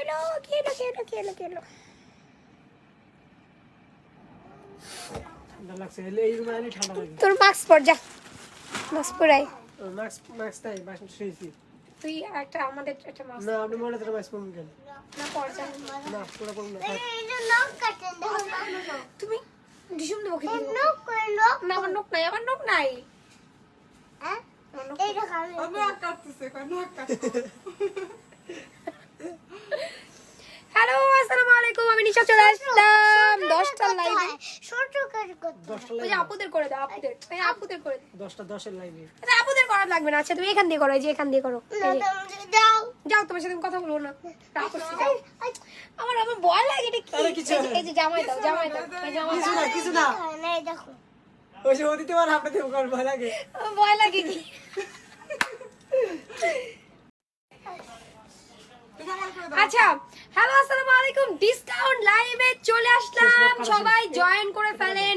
হলো তোর মাস্ক পর যা, মাস্ক পরাই। তুই একটা আমাদের একটা মাস্ক না, আপনি মনে করে মাস্ক পরবেন কেন? না পর যা না, পুরো পরবেন না। তুমি ডিসুম দেবো কি নক করে নক না, আমার নক নাই, আমার নক নাই। হ্যাঁ এইটা খাবে নক কাটতেছে, নক কাটতেছে। হ্যালো আসসালামু আলাইকুম, আমি নিশা চলে আসলাম 10টা লাইভে। ছোট করে কর 10টা লাইভে আপুদের করে দাও, আপুদের এই আপুদের করে দাও 10টা 10 এর লাইভে। আচ্ছা আপুদের করা লাগবে না। আচ্ছা তুমি এখান দিয়ে করো, এই যে এখান দিয়ে করো। যাও যাও, তোমার সাথে কথা বলবো না। আমার আমার ভয় লাগে। এটা কি? এই যে জামাই দাও, জামাই দাও, এই জামাই কিছু না, কিছু না। না এই দেখো ওই যে ওদিকে আর আপনাদের ওখানে ভয় লাগে। ভয় লাগে কি? আচ্ছা হ্যালো আসসালামু আলাইকুম, ডিসকাউন্ট লাইভে চলে আসলাম, সবাই জয়েন করে ফেলেন।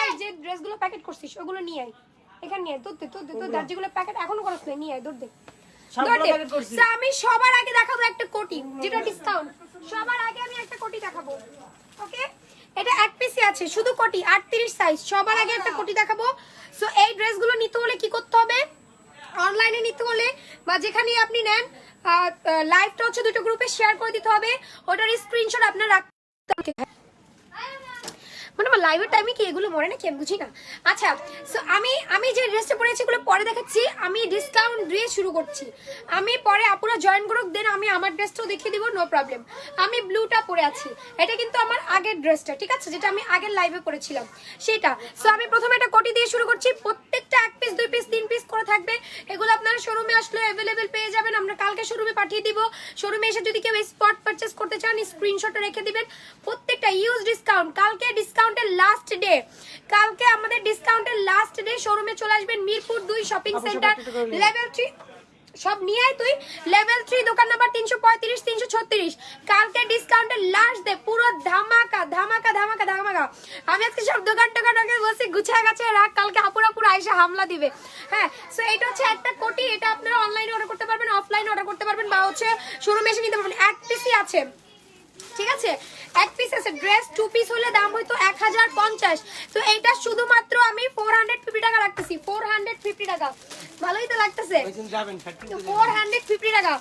এই যে ড্রেসগুলো প্যাকেট করছিস ওগুলো নিয়ে আয়, এখানে নিয়ে আয়। তোর যেগুলো প্যাকেট এখনো করছ না, নিয়ে আয়, দৌড় দে। আমি সবার আগে দেখাবো একটা কোটি, যেটা ডিসকাউন্ট। সবার আগে আমি একটা কোটি দেখাবো, ওকে? এটা এক পিসি আছে, শুধু কোটি 38 সাইজ। সবার আগে একটা কোটি দেখাবো। সো এই ড্রেসগুলো নিতে হলে কি করতে হবে? অনলাইনে নিতে হলে বা যেখানে আপনি নেন, লাইভটা হচ্ছে দুটো গ্রুপে শেয়ার করে দিতে হবে। ওটার স্ক্রিনশট আপনার রাখতে হবে। মানে আমার লাইভের টাইমে কি এগুলো মরে না কি আমি বুঝি না। আচ্ছা সো আমি যে ড্রেসটা পরেছি এগুলো পরে দেখাচ্ছি। আমি ডিসকাউন্ট দিয়ে শুরু করছি। আমি পরে আপুরা জয়েন করুক, দেন আমি আমার ড্রেসটাও দেখিয়ে দিব, নো প্রবলেম। আমি ব্লুটা পরে আছি, এটা কিন্তু আমার আগের ড্রেসটা, ঠিক আছে, যেটা আমি আগের লাইভে পরেছিলাম সেটা। সো আমি প্রথমে একটা কোটি দিয়ে শুরু করছি। প্রত্যেকটা এক পিস, দুই পিস, তিন পিস করে থাকবে। এগুলো আপনারা শোরুমে আসলে অ্যাভেলেবেল পেয়ে যাবেন। আমরা কালকে শোরুমে পাঠিয়ে দিব। শোরুমে এসে যদি কেউ স্পট পারচেস করতে চান স্ক্রিনশটটা রেখে দিবেন। প্রত্যেকটা ইউজ ডিসকাউন্ট। কালকে ডিসকাউন্টের লাস্ট ডে, কালকে আমাদের ডিসকাউন্টের লাস্ট ডে। শোরুমে চলে আসবেন মিরপুর 2 শপিং সেন্টার লেভেল 3। সব নিয়ে আয় তুই। লেভেল 3 দোকান নাম্বার 335 336। কালকে ডিসকাউন্টের লাস্ট ডে, পুরো ধামাকা ধামাকা ধামাকা ধামাকা। আমি আজকে সব দোকান টোকান আগে বসে গুছিয়ে গাছে রাখ, কালকে আপুরা পুরো আইসা হামলা দিবে। হ্যাঁ সো এটা হচ্ছে একটা কোটি। এটা আপনারা অনলাইনে অর্ডার করতে পারবেন, অফলাইনে অর্ডার করতে পারবেন, বা হচ্ছে শোরুমে এসে নিতে পারবেন। এক পিসই আছে, ঠিক আছে, এক পিস আছে। ড্রেস 2 পিস হলে দাম হয়তো 1050। তো এইটা শুধুমাত্র আমি 450 টাকা রাখতেছি। 450 টাকা, ভালোই তো লাগতেছে। 450 টাকা।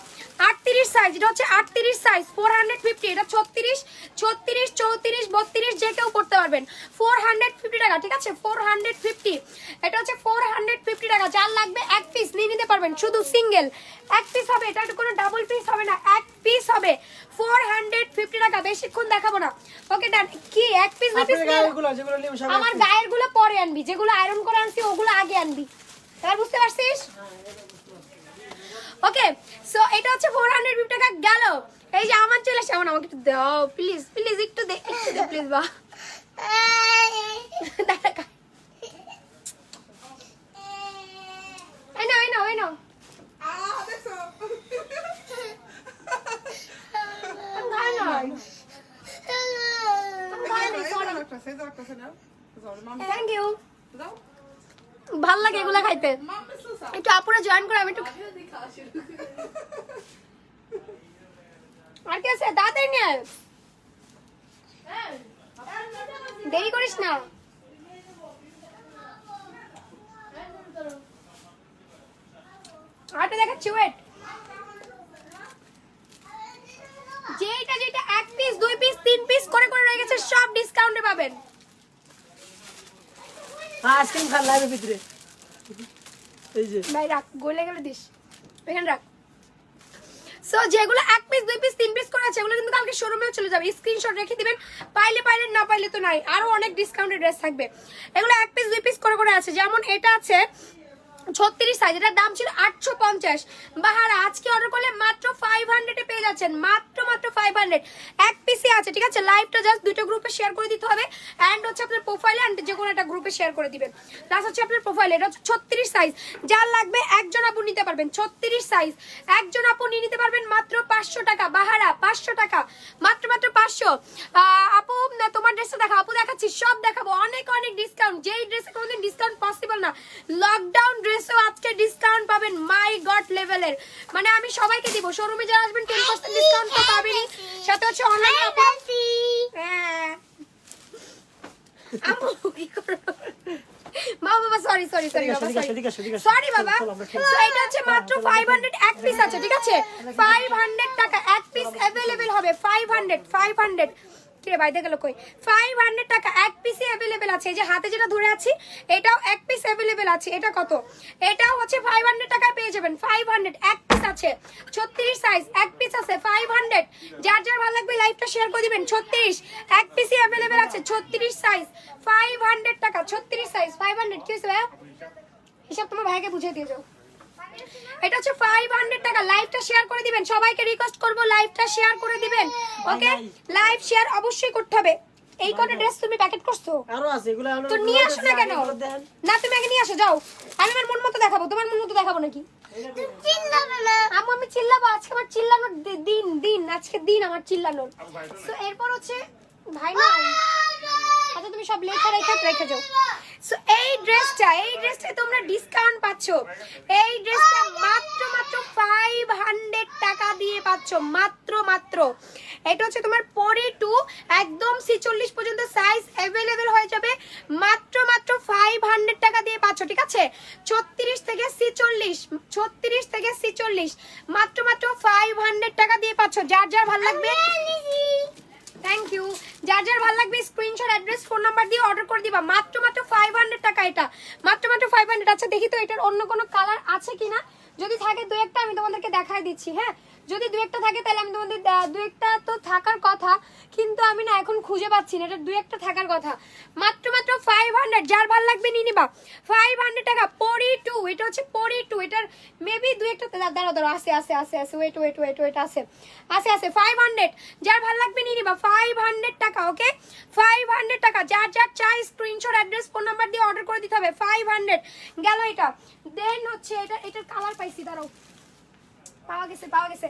38 সাইজ, এটা হচ্ছে 38 সাইজ, 450। এটা 36, 34, 34, 32 যে কেউ পড়তে পারবেন। 450 টাকা, ঠিক আছে, 450। এটা হচ্ছে 450 টাকা। যার লাগবে এক পিস নিয়ে নিতে পারবেন, শুধু সিঙ্গেল এক পিস হবে। এটা কোনো ডাবল পিস হবে না, এক পিস হবে। 450 টাকা, বেশিক্ষণ দেখাবো না। ওকে ডান। কি এক পিস দুই পিস? আমার গায়ের গুলো পরে আনবি, যেগুলো আয়রন করে আনছি ওগুলো আগে আনবি। এবার বুঝতে পারছিস? ওকে সো এটা হচ্ছে 450 টাকা গেল। এই যে আমার চলে আসে, আমাকে একটু দাও প্লিজ, প্লিজ একটু দে, একটু দে প্লিজ। বা এই নাও, এই নাও, এই নাও। Thank you. ভাল লাগে এগুলা খাইতে। একটু আপুরা জয়েন করে, আমি একটু আর কি আছে তাড়াতাড়ি নিয়ে আয়, দেরি করিস না। আরেকটা দেখাচ্ছি, ওয়েট। যেটা যেটা এক পিস, দুই পিস, তিন পিস করে করে রয়ে গেছে সব ডিসকাউন্টে পাবেন। আইসক্রিম খান লাইভের ভিতরে। এই যে ভাই রাখ, গলে গেলে দিস, এখানে রাখ। সো যেগুলো এক পিস, দুই পিস, তিন পিস করে আছে এগুলো কিন্তু কালকে শোরুমেও চলে যাবে। স্ক্রিনশট রেখে দিবেন, পাইলে পাইলেন, না পাইলে তো নাই। আরো অনেক ডিসকাউন্টেড ড্রেস থাকবে। এগুলো এক পিস, দুই পিস করে করে আছে। যেমন এটা আছে 36 সাইজ, এটার দাম ছিল 850। বাহারা আজকে অর্ডার করলে মাত্র 500 এ পেয়ে যাচ্ছেন, মাত্র 500। এক পিসই আছে, ঠিক আছে। লাইভটা জাস্ট দুটো গ্রুপে শেয়ার করে দিতে হবে। এন্ড হচ্ছে আপনার প্রোফাইলে, এন্ড যে কোনো একটা গ্রুপে শেয়ার করে দিবেন। প্লাস হচ্ছে আপনার প্রোফাইলে। এটা হচ্ছে 36 সাইজ। যার লাগবে একজন আপু নিতে পারবেন। 36 সাইজ একজন আপু নিয়ে নিতে পারবেন মাত্র 500 টাকা। বাহারা 500 টাকা, মাত্র 500। আপু তোমার ড্রেসটা দেখা, আপু দেখাচ্ছি, সব দেখাবো, অনেক অনেক ডিসকাউন্ট। যেই ড্রেসে কোনোদিন ডিসকাউন্ট পসিবল না, লকডাউন ড্রেসেও আজকে ডিসকাউন্ট পাবেন মাই গড লেভেলের, মানে আমি সবাইকে দিব। শোরুমে যারা আসবেন 10% ডিসকাউন্ট তো পাবেনই, সাথে হচ্ছে অনলাইন হ্যাঁ আম্মু কি করো বাবা, সরি বাবা, সরি বাবা। তো এটা হচ্ছে মাত্র 500 এক পিস আছে, ঠিক আছে? 500 টাকা এক পিস अवेलेबल হবে। 500 কি রে ভাই দেখে কই 500 টাকা এক পিসই अवेलेबल আছে। এই যে হাতে যেটা ধরে আছি এটাও এক পিস अवेलेबल আছে। এটা কত? এটাও হচ্ছে 500 টাকায় পেয়ে যাবেন। 500 এক পিস আছে, 36 সাইজ এক পিস আছে 500। যার যার ভালো লাগবে লাইভটা শেয়ার করে দিবেন। 36 এক পিসই अवेलेबल আছে, 36 সাইজ 500 টাকা। 36 সাইজ 500 কি হইছে ভাই? হিসাব তোমার ভাইকে বুঝিয়ে দিয়ে যাও। এটা হচ্ছে 500 টাকা। লাইভটা শেয়ার করে দিবেন, সবাইকে রিকোয়েস্ট করব লাইভটা শেয়ার করে দিবেন। ওকে, লাইভ শেয়ার অবশ্যই করতে হবে। এই কোটা ড্রেস তুমি প্যাকেট করছো? আরো আছে এগুলো তো নিয়ে আসো না কেন? না তুমি আগে নিয়ে আসো, যাও। আমি আমার মন মতো দেখাবো, তোমার মন মতো দেখাবো নাকি? চিল্লাবে না আম্মু, আমি চিল্লাবো? আজকে আমার চিল্লানোর দিন আজকে দিন আমার চিল্লানোর। সো এরপর হচ্ছে ভাই না, আচ্ছা তুমি সব রেখে যাও। সো এই ড্রেসটা তোমরা ডিসকাউন্ট পাচ্ছো। এই ড্রেসটা মাত্র 500 টাকা দিয়ে পাচ্ছো, মাত্র। এটা হচ্ছে তোমার 42 একদম 46 পর্যন্ত সাইজ अवेलेबल হয়ে যাবে। মাত্র 500 টাকা দিয়ে পাচ্ছো, ঠিক আছে? 36 থেকে 46 মাত্র 500 টাকা দিয়ে পাচ্ছো। যার যার ভালো লাগবে থ্যাংক ইউ। যার যার ভালো লাগবে স্ক্রিনশট, অ্যাড্রেস, ফোন নাম্বার দিয়ে অর্ডার করে দিবা। মাত্র 500 টাকা। এটা মাত্র 500। আচ্ছা দেখি তো এটার অন্য কোনো কালার আছে কিনা, যদি থাকে দু একটা আমি তোমাদেরকে দেখাই দিচ্ছি। হ্যাঁ, যদি দু একটা থাকে তাহলে আমি তোমাদের দু একটা তো থাকার কথা, কিন্তু আমি না এখন খুঁজে পাচ্ছি না। এটা দু একটা থাকার কথা। মাত্র 500। যার ভালো লাগবে নিয়ে নিবা। 500 টাকা। 42 এটা হচ্ছে 42। এটার মেবি দু একটা দাঁড়াও আছে ওয়েট আছে 500। যার ভালো লাগবে নিয়ে নিবা। 500 টাকা। ওকে, 500 টাকা। যার যার চাই স্ক্রিনশট, অ্যাড্রেস, ফোন নাম্বার দিয়ে অর্ডার করে দিতে হবে। 500 গেল এটা। দেন হচ্ছে এটার কালার পাইছি, দাঁড়াও পাওয়া গেছে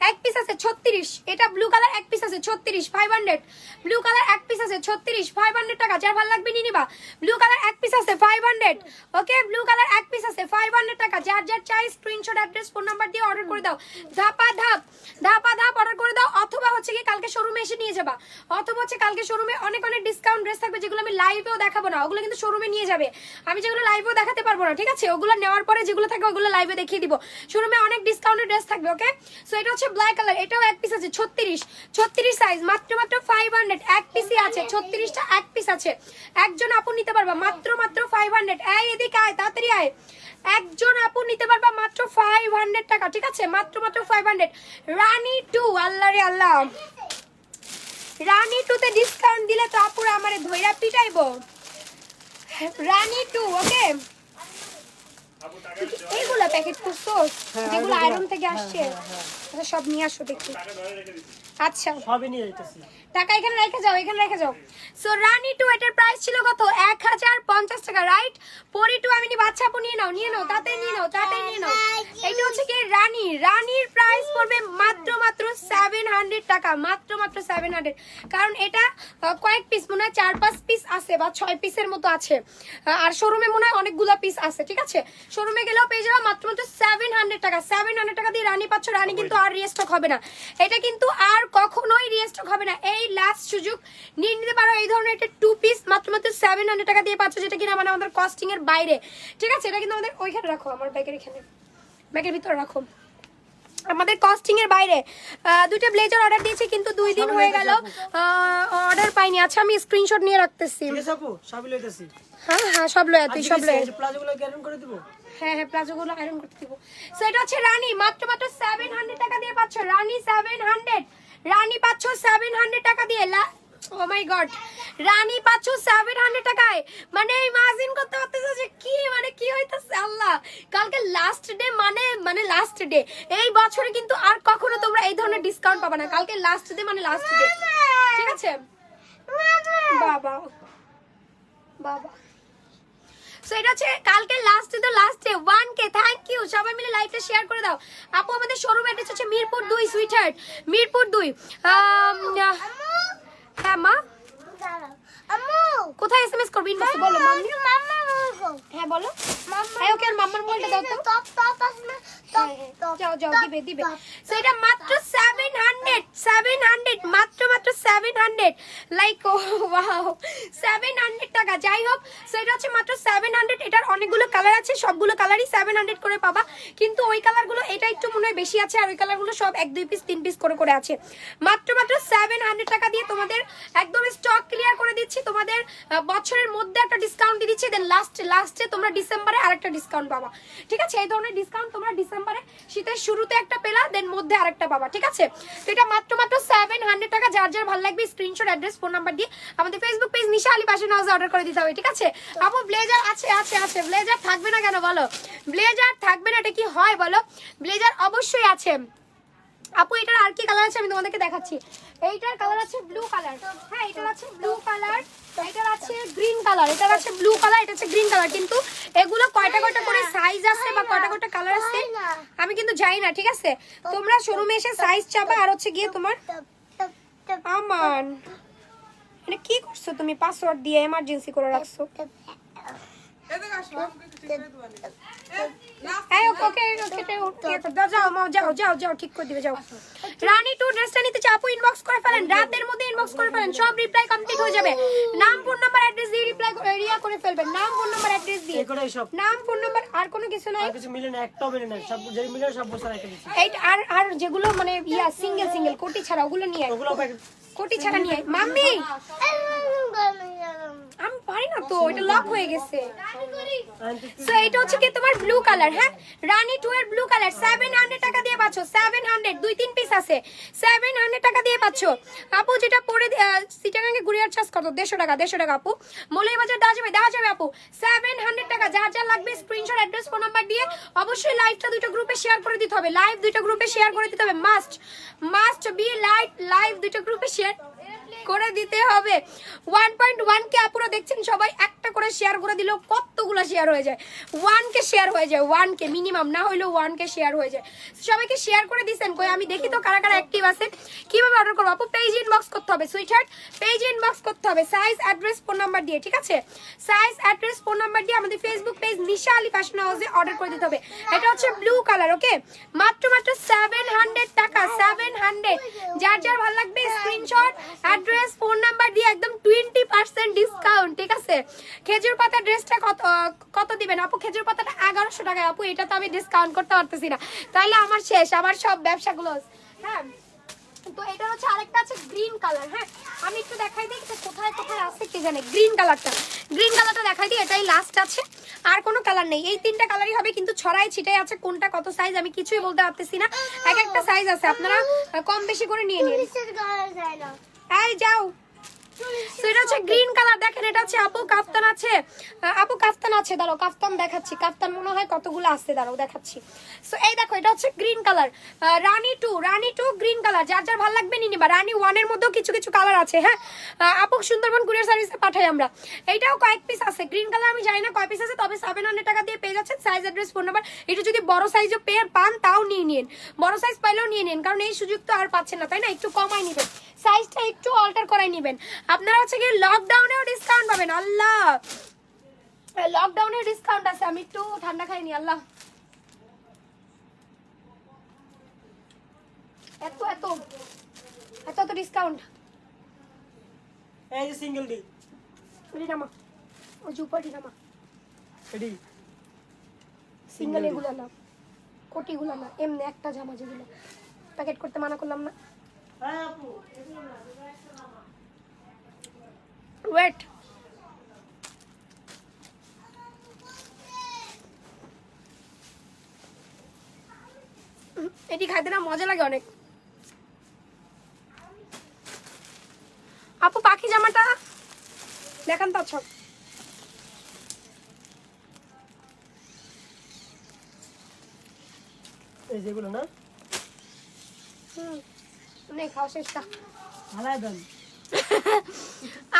এক পিস আছে 36। এটা ব্লু কালার এক পিস আছে 36 500। ব্লু কালার এক পিস আছে 36 500 টাকা। যার ভালো লাগবে নিয়ে নিবা। ব্লু কালার এক পিস আছে 500। ওকে, ব্লু কালার এক পিস আছে 500 টাকা। যার যার চাই স্ক্রিনশট, অ্যাড্রেস, ফোন নাম্বার দিয়ে অর্ডার করে দাও। ধাপা ধাপ অর্ডার করে দাও, অথবা হচ্ছে কি কালকে শোরুমে এসে নিয়ে যাবা। অথবা হচ্ছে কালকে শোরুমে অনেক ডিসকাউন্ট ড্রেস থাকবে, যেগুলো আমি লাইভেও দেখাবো না, ওগুলো কিন্তু শোরুমে নিয়ে যাবে। আমি যেগুলো লাইভেও দেখাতে পারবো না, ঠিক আছে? ওগুলো নেওয়ার পরে যেগুলো থাকবে ওগুলো লাইভে দেখিয়ে দিব। শোরুমে অনেক ডিসকাউন্টেড ড্রেস থাকবে। ওকে, সো এটা হচ্ছে ব্ল্যাক কালার। এটাও এক পিস আছে 36 সাইজ মাত্র 500। এক পিসই আছে 36টা এক পিস আছে। একজন আপু নিতে পারবা মাত্র 500। এই এদিকে আয়, তাড়াতাড়ি আয়। একজন আপু নিতে পারবা মাত্র 500 টাকা, ঠিক আছে? মাত্র 500। রানী 2, আল্লাহ রে আল্লাহ, রানী 2 তে ডিসকাউন্ট দিলে তো আপুরা আমারে ধইরা পিটাইবো। রানী 2। ওকে, এইগুলা প্যাকেট করছো যেগুলো আয়রন থেকে আসছে? আচ্ছা সব নিয়ে আসো দেখি। আচ্ছা সবই নিয়ে যাইতেছি। টাকা এখানে রেখে যাও। সো রানী 2 এটার প্রাইস ছিল কত? 1050 টাকা, রাইট? 42 আমি নি বাচ্চা আপু নিয়ে নাও, তাড়াতাড়ি নিয়ে নাও। এটা হচ্ছে কি রানীর প্রাইস পড়বে মাত্র 700 টাকা। মাত্র 700। কারণ এটা কয়েক পিস, মনে হয় 4-5 পিস আছে বা 6 পিসের মতো আছে। আর শোরুমে মনে হয় অনেকগুলা পিস আছে, ঠিক আছে? শোরুমে গেলেও পেয়ে যাবে মাত্র 700 টাকা। 700 টাকা দিয়ে রানী পাচ্ছ। রানী কিন্তু আর রিস্টক হবে না, এটা কিন্তু আর কখনোই রিস্টক হবে না। এই লাস্ট সুযোগ নিয়ে নিতে পারো। এই ধরনের একটা 2 পিস মাত্র 700 টাকা দিয়ে পাচ্ছ, যেটা কিনা মানে আমাদের কস্টিং এর বাইরে, ঠিক আছে? এটা কিন্তু আমাদের ওইখানে রাখো, আমার ব্যাগের ভিতরে রাখো, আমাদের কস্টিং এর বাইরে। দুইটা ব্লেজার অর্ডার দিয়েছি কিন্তু 2 দিন হয়ে গেল অর্ডার পাইনি। আচ্ছা আমি স্ক্রিনশট নিয়ে রাখতেছি। ঠিক আছে আপু, সবই লইতেছি। হ্যাঁ সব লয়, তুই সব লয়। এই প্লাজোগুলো আয়রন করে দিব। হ্যাঁ প্লাজোগুলো আয়রন করতে দিব। সো এটা হচ্ছে রানী, মাত্র 700 টাকা দিয়ে পাচ্ছ। রানী 700। রানী পাচ্ছ 700 টাকা দিয়ে। ও মাই গড, রানী পাচ্ছ 700 টাকায়। মানে ইমাজিন করতে পারতেছো যে কি হইতাছে। আল্লাহ, কালকে লাস্ট ডে, মানে লাস্ট ডে। এই বছরে কিন্তু আর কখনো তোমরা এই ধরনের ডিসকাউন্ট পাবে না। কালকে লাস্ট ডে, মানে লাস্ট ডে, ঠিক আছে? বাবা সো এটা হচ্ছে কালকে last day, 1K। Thank you, সবাই মিলে লাইভটা শেয়ার করে দাও। আপু আমাদের শোরুম অ্যাড্রেস হচ্ছে মিরপুর 2 সুইটহার্ট, মিরপুর 2। হ্যাঁ মা, কোথায় এসএমএস করবি? বলো মাম্মি। হ্যাঁ বলো হ্যাঁ ওকে আর মাম্মার মোবাইলটা দাও তো যাও যাও দিবে দিবে সো এটা মাত্র 700 মাত্র 700 লাইক ওয়াও 700 টাকা যাই হোক সো এটা হচ্ছে মাত্র 700 এটার অনেকগুলো কালার আছে সবগুলো কালারই 700 করে পাবা কিন্তু ওই কালারগুলো এটা একটু মনে হয় বেশি আছে আর ওই কালারগুলো সব 1 2 পিস 3 পিস করে আছে মাত্র 700 টাকা দিয়ে তোমাদের একদম স্টক ক্লিয়ার করে দিচ্ছি তোমাদের বছরের মধ্যে একটা ডিসকাউন্ট দিয়ে দিচ্ছি দেন লাস্টে তোমরা ডিসেম্বরে আরেকটা ডিসকাউন্ট পাবা ঠিক আছে এই ধরনের ডিসকাউন্ট তোমরা ডিসেম্বরে শীতের শুরুতে একটা পেলা দেন মধ্যে আরেকটা পাবা ঠিক আছে তো এটা মাত্র 700 টাকা যার যার ভালো লাগবে স্ক্রিনশট অ্যাড্রেস ফোন নাম্বার দিয়ে আমাদের ফেসবুক পেজ নিশা আলী ফ্যাশন হাউসে অর্ডার করে দিতে হবে ঠিক আছে আপু ব্লেজার আছে ব্লেজার থাকবে না কেন বলো ব্লেজার থাকবে না এটা কি হয় বলো ব্লেজার অবশ্যই আছে আপু এটার আর কি কালার আছে আমি তোমাদেরকে দেখাচ্ছি এইটার কালার আছে ব্লু কালার হ্যাঁ এটার আছে ব্লু কালার এটার আছে গ্রিন কালার এটার আছে ব্লু কালার এটা আছে গ্রিন কালার কিন্তু এগুলো কয়টা করে সাইজ আছে বা কয়টা কালার আছে আমি কিন্তু জানি না ঠিক আছে তোমরা শোরুমে এসে সাইজ চাবা আর হচ্ছে গিয়ে তোমার আমান এটা কি করছো তুমি পাসওয়ার্ড দিয়ে এমার্জেন্সি করে রাখছো যাও ঠিক করে দিবে যাও রানী টু ড্রেসটা নিতে চাও আপু ইনবক্স করে ফেলেন রাতের মধ্যে ইনবক্স করে ফেলেন সব রিপ্লাই কমপ্লিট হয়ে যাবে নাম ফোন নাম্বার অ্যাড্রেস দিয়ে রিপ্লাই রিয়া করে ফেলবেন নাম ফোন নাম্বার অ্যাড্রেস দিয়ে নাম ফোন নাম্বার আর কোনো কিছু নাই কিছু মিলে না একটাও মিলে না সব যে মিলে সব বছর একটা দিচ্ছি এই আর যেগুলো মানে ইয়া সিঙ্গেল কোটি ছাড়া ওগুলো নিয়ে ওগুলো কোটি ছাড়া নিয়ে মাম্মি আমি পারি না তো এটা লক হয়ে গেছে সো এটা হচ্ছে কি তোমার ব্লু কালার হ্যাঁ রানী 2 এর ব্লু কালার 700 টাকা দিয়ে পাচ্ছো 700 2-3 পিস আছে 700 টাকা দিয়ে পাচ্ছো আপু যেটা পরে সিটাগাঙ্গে কুরিয়ার চার্জ কত 150 টাকা আপু মৌলভীবাজার দেওয়া যাবে আপু 700 টাকা যার যা লাগবে স্ক্রিনশট অ্যাড্রেস ফোন নাম্বার দিয়ে অবশ্যই লাইভটা দুটো গ্রুপে শেয়ার করে দিতে হবে লাইভ দুটো গ্রুপে শেয়ার করে দিতে হবে মাস্ট বি লাইভ দুটো গ্রুপে শেয়ার করে দিতে হবে 1.1 কে আপুরা দেখছেন সবাই একটা করে শেয়ার করে দিল কতগুলো শেয়ার হয়ে যায় 1 কে শেয়ার হয়ে যায় 1 কে মিনিমাম না হইলো 1 কে শেয়ার হয়ে যায় সবাইকে শেয়ার করে দিবেন কই আমি দেখি তো কারা কারা অ্যাক্টিভ আছে কিভাবে অর্ডার করব আপু পেজ ইনবক্স করতে হবে সুইটহার্ট পেজ ইনবক্স করতে হবে সাইজ অ্যাড্রেস ফোন নাম্বার দিয়ে ঠিক আছে সাইজ অ্যাড্রেস ফোন নাম্বার দিয়ে আমাদের ফেসবুক পেজ নিশা আলী ফ্যাশন হাউসে অর্ডার করে দিতে হবে এটা হচ্ছে ব্লু কালার ওকে মাত্র 700 টাকা 700 যার যার ভালো লাগবে স্ক্রিনশট অ্যাড্রেস ফোন নাম্বার দিয়ে একদম 20% ডিসকাউন্ট ঠিক আছে খেজুর পাতা ড্রেসটা কত দিবেন আপু খেজুর পাতাটা 1100 টাকা আপু এটা তো আমি ডিসকাউন্ট করতে পারতেছি না তাহলে আমার শেষ আমার সব ব্যবসা ক্লোজ হ্যাঁ তো এটা হচ্ছে আরেকটা আছে গ্রিন কালার হ্যাঁ আমি একটু দেখাই দিই এটা কোথায় আছে কি জানে গ্রিন কালারটা দেখাই দিই এটাই লাস্ট আছে আর কোনো কালার নেই এই তিনটা কালারই হবে কিন্তু ছড়াই ছিটাই আছে কোনটা কত সাইজ আমি কিছুই বলতে পারতেছি না এক একটা সাইজ আছে আপনারা কম বেশি করে নিয়ে নিন এই যাও সো এটা হচ্ছে গ্রিন কালার দেখেন এটা হচ্ছে আপু কাফতান আছে দাঁড়াও কাফতান দেখাচ্ছি কাফতান মনে হয় কতগুলো আছে দাঁড়াও দেখাচ্ছি সো এই দেখো এটা হচ্ছে গ্রিন কালার রানী টু গ্রিন কালার যার যার ভালো লাগবে নিয়ে নিবা রানী 1 এর মধ্যেও কিছু কালার আছে হ্যাঁ আপু সুন্দরবন কুরিয়ার সার্ভিসে পাঠাই আমরা এইটাও কয়েক পিস আছে গ্রিন কালার আমি জানি না কয় পিস আছে তবে 700 টাকা দিয়ে পেয়ে যাচ্ছেন সাইজ অ্যাড্রেস ফোন নাম্বার এটা যদি বড় সাইজও পান তাও নিয়ে নিন বড় সাইজ পাইলেও নিয়ে নিন কারণ এই সুযোগ তো আর পাচ্ছেন না তাই না একটু কমাই নেবেন সাইজটা একটু অল্টার করাই নেবেন আপনারা হচ্ছে কি লকডাউনেও ডিসকাউন্ট পাবেন আল্লাহ লকডাউনেও ডিসকাউন্ট আছে আমি একটু ঠান্ডা খাইনি আল্লাহ এত ডিসকাউন্ট এই যে সিঙ্গেল ডি নামা ও জুপাটি নামা এডি সিঙ্গেল এগুলো না কোটিগুলো না এমনি একটা জামা যেগুলো প্যাকেট করতে মানা করলাম না হ্যাঁ আপু ওয়েট এটি খাইতে না মজা লাগে অনেক আপু পাখি জামাটা দেখান তো আচ্ছা এই যেগুলো না নেই খাওয়া শেষটা হালাই দেন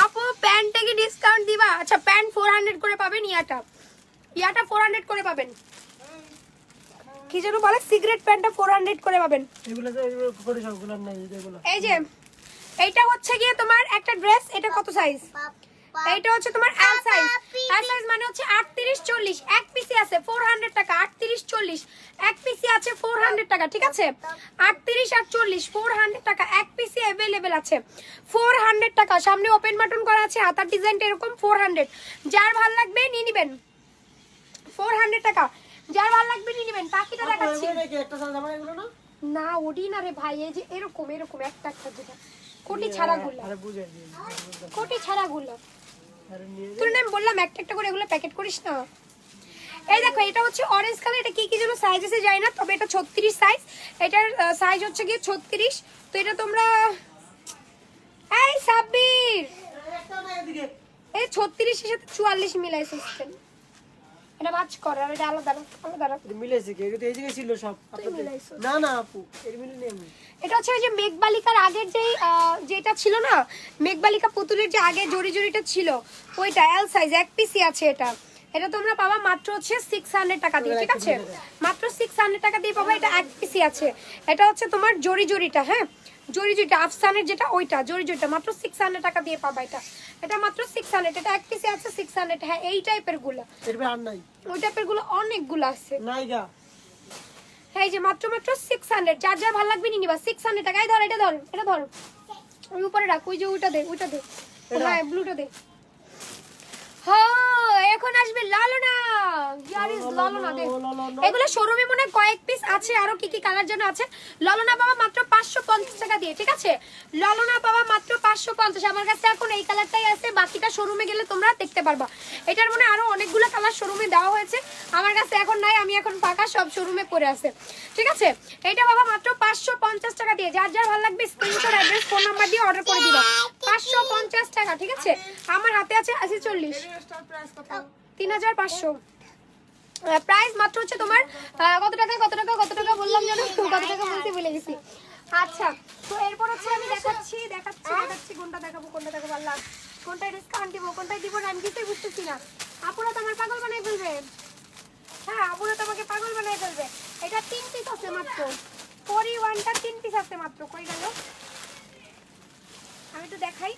আপু প্যান্টে কি ডিসকাউন্ট দিবা আচ্ছা প্যান্ট 400 করে পাবেন ইয়াটা 400 করে পাবেন কি যেন বলে সিগারেট প্যান্টটা 400 করে পাবেন এগুলো তো করে সবগুলো নাই এগুলো এই যে এইটা হচ্ছে গিয়ে তোমার একটা ড্রেস এটা কত সাইজ এইটা হচ্ছে তোমার এল সাইজ। এল সাইজ মানে হচ্ছে 38 40 এক পিসি আছে 400 টাকা। 38 40 এক পিসি আছে 400 টাকা, ঠিক আছে? 38 আর 40 400 টাকা এক পিসি अवेलेबल আছে 400 টাকা। সামনে ওপেন বাটন করা আছে, হাতার ডিজাইনটা এরকম 400। যার ভালো লাগবে নিয়ে নেবেন 400 টাকা। যার ভালো লাগবে নিয়ে নেবেন। বাকিটা দেখাচ্ছি একটা সাল জামা এগুলো না না ওডি না রে ভাই, এই যে এরকম এরকম একটা একটা যেটা কোটি ছাড়া গুলো, আরে বুঝে নি কোটি ছাড়া গুলো। আরে নিয়ে তোর নাম বললাম একটা একটা করে এগুলো প্যাকেট করিস না। এই দেখো এটা হচ্ছে অরেঞ্জ কালার, এটা কি কি যেন সাইজ আছে জানি না, তবে এটা 36 সাইজ। এটার সাইজ হচ্ছে কি 36। তো এটা তোমরা এই সাব্বির একটা না এদিকে এই 36 এর সাথে 44 মিলাইছিস কেন? এটা বাজ কর আর এটা আলাদা আলাদা। এটা মিলেছে কি এটা এই জায়গায় ছিল সব আপনাদের মিলাইছো। না না আপু এর মিলে নেই আমি এটা হচ্ছে ওই যে মেঘবালিকার আগের যেটা ছিল না, মেঘবালিকা পুতুলের যে আগে জড়ি জড়িটা ছিল ওইটা এল সাইজ এক পিসি আছে। এটা এটা তোমরা পাবা মাত্র হচ্ছে 600 টাকা দিয়ে, ঠিক আছে? মাত্র 600 টাকা দিয়ে পাবা, এটা এক পিসি আছে। এটা হচ্ছে তোমার জড়ি জড়িটা, হ্যাঁ জড়ি জড়িটা আফসানের যেটা ওইটা জড়ি জড়িটা মাত্র 600 টাকা দিয়ে পাবা। এটা এটা মাত্র 600, এটা এক পিসি আছে 600। হ্যাঁ এই টাইপের গুলো, এর আর নাই ওই টাইপের গুলো অনেকগুলো আছে। নাই গা এই যে মাত্র মাত্র 600। যার যার ভালো লাগবে নিয়ে নিবা 600 টাকায়। ধর এটা ধর এটা ধর, ওই উপরে রাখ, ওই যে ওইটা দে ওইটা দে, হ্যাঁ ব্লুটা দে। হ্যাঁ এখন আসবে লালনা, ইয়ার ইজ লালনা দে। এগুলো শোরুমে মনে হয় কয়েক পিস আছে, আরো কি কি কালার যেন আছে। লালনা পাবা মাত্র 550 টাকা দিয়ে, ঠিক আছে? লালনা পাবা মাত্র 550। আমার কাছে এখন এই কালারটাই আছে, বাকিটা শোরুমে গেলে তোমরা দেখতে পারবা। এটার মনে আরো অনেকগুলো কালার শোরুমে দেওয়া হয়েছে, আমার কাছে এখন নাই, আমি এখন ফাঁকা, সব শোরুমে পড়ে আছে, ঠিক আছে? এটা বাবা মাত্র 550 টাকা দিয়ে। যার যার ভালো লাগবে স্ক্রিনশট অ্যাড্রেস ফোন নাম্বার দিয়ে অর্ডার করে দিবা। 550 টাকা, ঠিক আছে? আমার হাতে আছে 80 40 3500 প্রাইস মাত্র হচ্ছে তোমার কত টাকা বললাম জানো, কত টাকা বলতে ভুলে গেছি। আচ্ছা তো এরপর হচ্ছে আমি দেখাচ্ছি কোনটা দেখাবো আল্লাহ, কোনটায় ডিসকাউন্ট দিব কোনটায় দিব না আমি কিছুই বুঝতেছি না। আপুরা তো আমার পাগল বানাই ফেলবে, হ্যাঁ আপুরা তো আমাকে পাগল বানাই ফেলবে। এটা 3 পিস আছে মাত্র, পরিওয়ানটা 3 পিস আছে মাত্র। কই গেল আমি একটু দেখাই,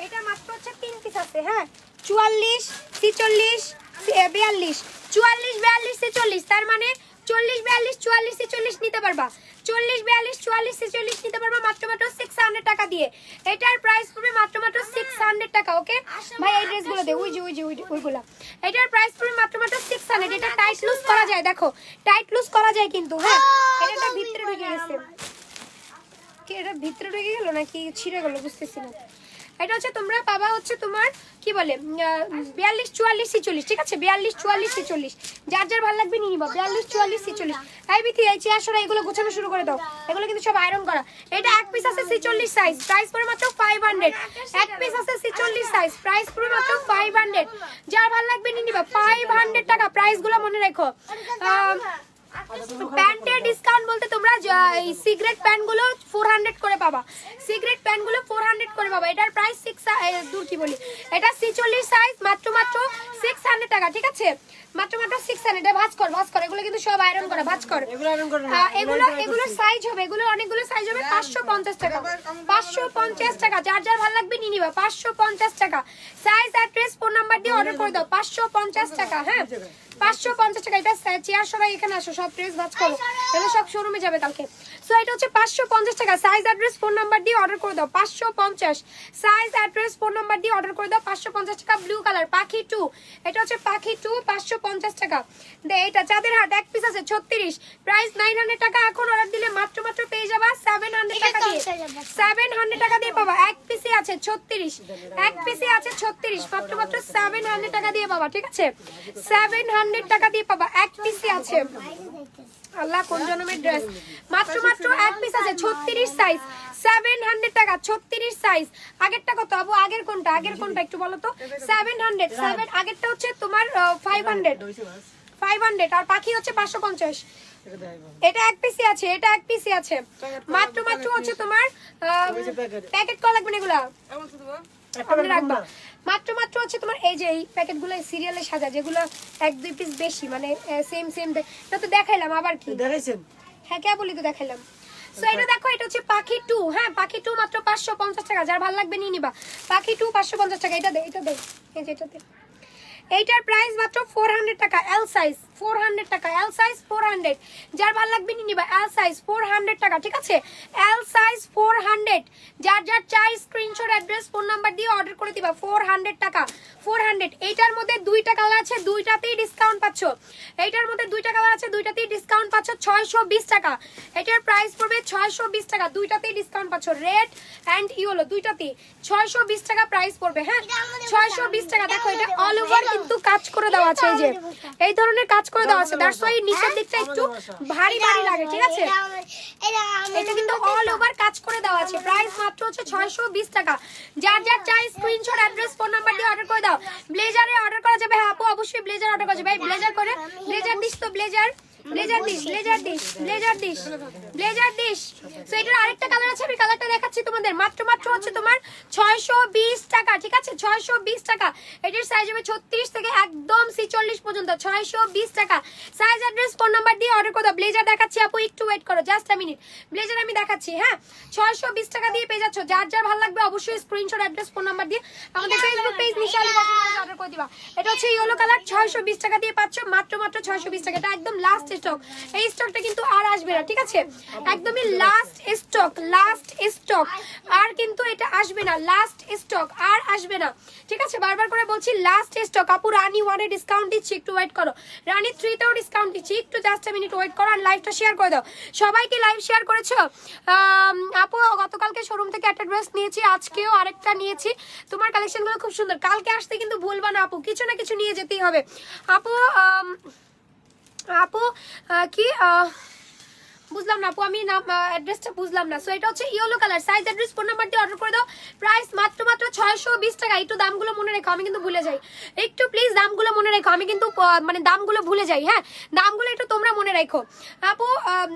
এটা মাত্র হচ্ছে 3 পিস আছে, হ্যাঁ 44 46 42 44 42 46, তার মানে 40 42 44 46 নিতে পারবা, 40 42 44 46 নিতে পারবা মাত্র মাত্র 600 টাকা দিয়ে। এটার প্রাইস পড়বে মাত্র মাত্র 600 টাকা। ওকে ভাই এই ড্রেসগুলো দে, ওই যে ওইগুলা, এটার প্রাইস পড়বে মাত্র মাত্র 600। এটা টাইট লুজ করা যায়, দেখো টাইট লুজ করা যায় কিন্তু, হ্যাঁ এটা ভিতরে ঢুকে গেছে, কি এটা ভিতরে ঢুকে গেল নাকি ছিঁড়ে গেল বুঝতেছি না। এটা হচ্ছে তোমরা পাবা হচ্ছে তোমার কি বলে 42 44 46, ঠিক আছে? 42 44 46 যার যার ভালো লাগবে নিয়ে নিবা। 42 44 46 এই বিথি এই চেয়ার সরা এগুলো গোছানো শুরু করে দাও, এগুলো কিন্তু সব আয়রন করা। এটা এক পিস আছে 46 সাইজ, প্রাইস পড়ে মাত্র 500। এক পিস আছে 46 সাইজ, প্রাইস পড়ে মাত্র 500। যার ভালো লাগবে নিয়ে নিবা 500 টাকা। প্রাইসগুলো মনে রাখো। প্যান্টের ডিসকাউন্ট বলতে তোমরা এই সিগারেট প্যান্টগুলো 400 করে পাবা, সিগারেট প্যান্টগুলো 400 করে পাবা। এটার প্রাইস 6 দূর কি বলি, এটা 46 সাইজ, মাত্র মাত্র 600 টাকা, ঠিক আছে? মাত্র মাত্র 600। এটা ভাঁজ কর এগুলো কিন্তু সব আয়রন করা, ভাঁজ কর এগুলো সাইজ হবে, এগুলো অনেকগুলো সাইজ হবে। 550 টাকা, 550 টাকা। যার যার ভালো লাগবে নিয়ে নিবা 550 টাকা। সাইজ অ্যাড্রেস ফোন নাম্বার দিয়ে অর্ডার করে দাও 550 টাকা, হ্যাঁ 550 টাকা। এটা চেয়ার সবাই এখানে আসো, সব ড্রেস ভাঁজ করো, এগুলো সব শোরুমে যাবে কালকে। সো এটা হচ্ছে 550 টাকা। সাইজ অ্যাড্রেস ফোন নাম্বার দিয়ে অর্ডার করে দাও 550। সাইজ অ্যাড্রেস ফোন নাম্বার দিয়ে অর্ডার করে দাও 550 টাকা। ব্লু কালার পাখি 2, এটা হচ্ছে পাখি 2 550 টাকা। এটা চাঁদের হাট এক পিস আছে 36, প্রাইস 900 টাকা। এখন অর্ডার দিলে মাত্র মাত্র পেয়ে যাবা 700 টাকা দিয়ে, 700 টাকা দিয়ে পাবা। এক পিসে আছে 36, এক পিসে আছে 36, মাত্র মাত্র 700 টাকা দিয়ে পাবা, ঠিক আছে? 700 টাকা দিয়ে পাবা, এক পিসে আছে। আল্লাহ কোন জন্মের ড্রেস, মাত্র মাত্র এক পিস আছে 36 সাইজ, 700 টাকা 36 সাইজ। আগেরটা কত আবু, আগের কোনটা একটু বলো তো? 700 7 আগেরটা হচ্ছে তোমার 500 আর পাখি হচ্ছে 550। এটা এক পিসি আছে, এটা এক পিসি আছে, মাত্র মাত্র হচ্ছে তোমার প্যাকেট করা লাগবে না, এগুলা রাখবা মাত্র মাত্র হচ্ছে তোমার। এই যে এই প্যাকেটগুলো সিরিয়ালে সাজা, যেগুলো 1-2 পিস বেশি মানে সেম এটা তো দেখাইলাম, আবার কি দেখাইছেন? হ্যাঁ কে বলি তো দেখাইলাম। সো এটা দেখো, এটা হচ্ছে পাখি 2। হ্যাঁ, পাখি 2 মাত্র 550 টাকা। যার ভালো লাগবে নিয়ে নিবা। পাখি 2 550 টাকা। এটা দে, এটা দে, এই যে এটা দে। এইটার প্রাইস মাত্র 400 টাকা। এল সাইজ 400 টাকা। L size 400। যার ভালো লাগবে নিয়ে নিবা। এল সাইজ 400 টাকা, ঠিক আছে? L size 400। যার যার চাই স্ক্রিনশট, অ্যাড্রেস, ফোন নাম্বার দিয়ে অর্ডার করে দিবা। 400 টাকা, 400। এইটার মধ্যে দুইটা কালার আছে, দুইটাতেই ডিসকাউন্ট পাচ্ছ। এইটার মধ্যে দুইটা কালার আছে, দুইটাতেই ডিসকাউন্ট পাচ্ছ 620 টাকা। এটার প্রাইস পড়বে 620 টাকা। দুইটাতেই ডিসকাউন্ট পাচ্ছ, রেড এন্ড ইয়েলো দুইটাতেই 620 টাকা প্রাইস পড়বে। হ্যাঁ, 620 টাকা। দেখো এটা অল ওভার কিন্তু কাজ করে দেওয়া আছে, এই যে এই ধরনের কাজ করে দেওয়া আছে। দ্যাটস ওয়াই নিচের দিকটা একটু ভারী ভারী লাগে, ঠিক আছে? এটা কিন্তু অল ওভার কাজ করে দেওয়া আছে। প্রাইস মাত্র হচ্ছে 620 টাকা। যার যার চাই স্ক্রিনশট, অ্যাড্রেস, ফোন নাম্বার দিয়ে অর্ডার করে দাও। ব্লেজারে অর্ডার করা যাবে। হ্যাঁ আপু, অবশ্যই ব্লেজার অর্ডার করা যাবে। ভাই ব্লেজার করে, ব্লেজার দিস তো, blazer, blazer this, blazer this, blazer this, blazer this. So এটার আরেকটা কালার আছে, আমি কালারটা দেখাচ্ছি তোমাদের। মাত্র হচ্ছে তোমার 620 টাকা, ঠিক আছে? 620 টাকা। এটার সাইজ হবে 36 থেকে একদম 46 পর্যন্ত। 620 টাকা। সাইজ, অ্যাড্রেস, ফোন নাম্বার দিয়ে অর্ডার করে দাও। ব্লেজার দেখাচ্ছি আপু, একটু ওয়েট করো, জাস্ট আ মিনিট। ব্লেজার আমি দেখাচ্ছি। হ্যাঁ, 620 টাকা দিয়ে পেয়ে যাচ্ছ। যার যার ভালো লাগবে অবশ্যই স্ক্রিনশট, অ্যাড্রেস, ফোন নাম্বার দিয়ে আমাদের ফেসবুক পেজ নিশালি অর্ডার করে দিবা। এটা হচ্ছে ইয়েলো কালার, 620 টাকা দিয়ে পাচ্ছ। মাত্র 620 টাকা। এটা একদম লাস্ট স্টক। এই স্টকটা কিন্তু আর আসবে না, ঠিক আছে? একদমই লাস্ট স্টক, লাস্ট স্টক। আর কিন্তু এটা আসবে না, লাস্ট স্টক আর আসবে না, ঠিক আছে? বারবার করে বলছি লাস্ট স্টক। আপু রানী 1 এ ডিসকাউন্ট দিচ্ছি, একটু ওয়েট করো। রানী 3 তেও ডিসকাউন্ট দিচ্ছি, একটু জাস্ট আ মিনিট ওয়েট করো। আর লাইভটা শেয়ার করে দাও। সবাইকে লাইভ শেয়ার করেছো? আপু গতকালকে শোরুম থেকে একটা ড্রেস নিয়েছি, আজকেও আরেকটা নিয়েছি। তোমার কালেকশনগুলো খুব সুন্দর। কালকে আসতে কিন্তু ভুলবা না আপু, কিছু না কিছু নিয়ে যেতেই হবে। আপু আপু কি বুঝলাম না আপু, আমি নাম অ্যাড্রেসটা বুঝলাম না। সো এটা হচ্ছে yellow colour. Size, address, phone number দিয়ে অর্ডার করে দাও। প্রাইস মাত্র 620 টাকা। একটু দামগুলো মনে রেখো, আমি কিন্তু ভুলে যাই। একটু প্লিজ দামগুলো মনে রেখো, আমি কিন্তু মানে দামগুলো ভুলে যাই। হ্যাঁ, দামগুলো একটু তোমরা মনে রাখো আপু।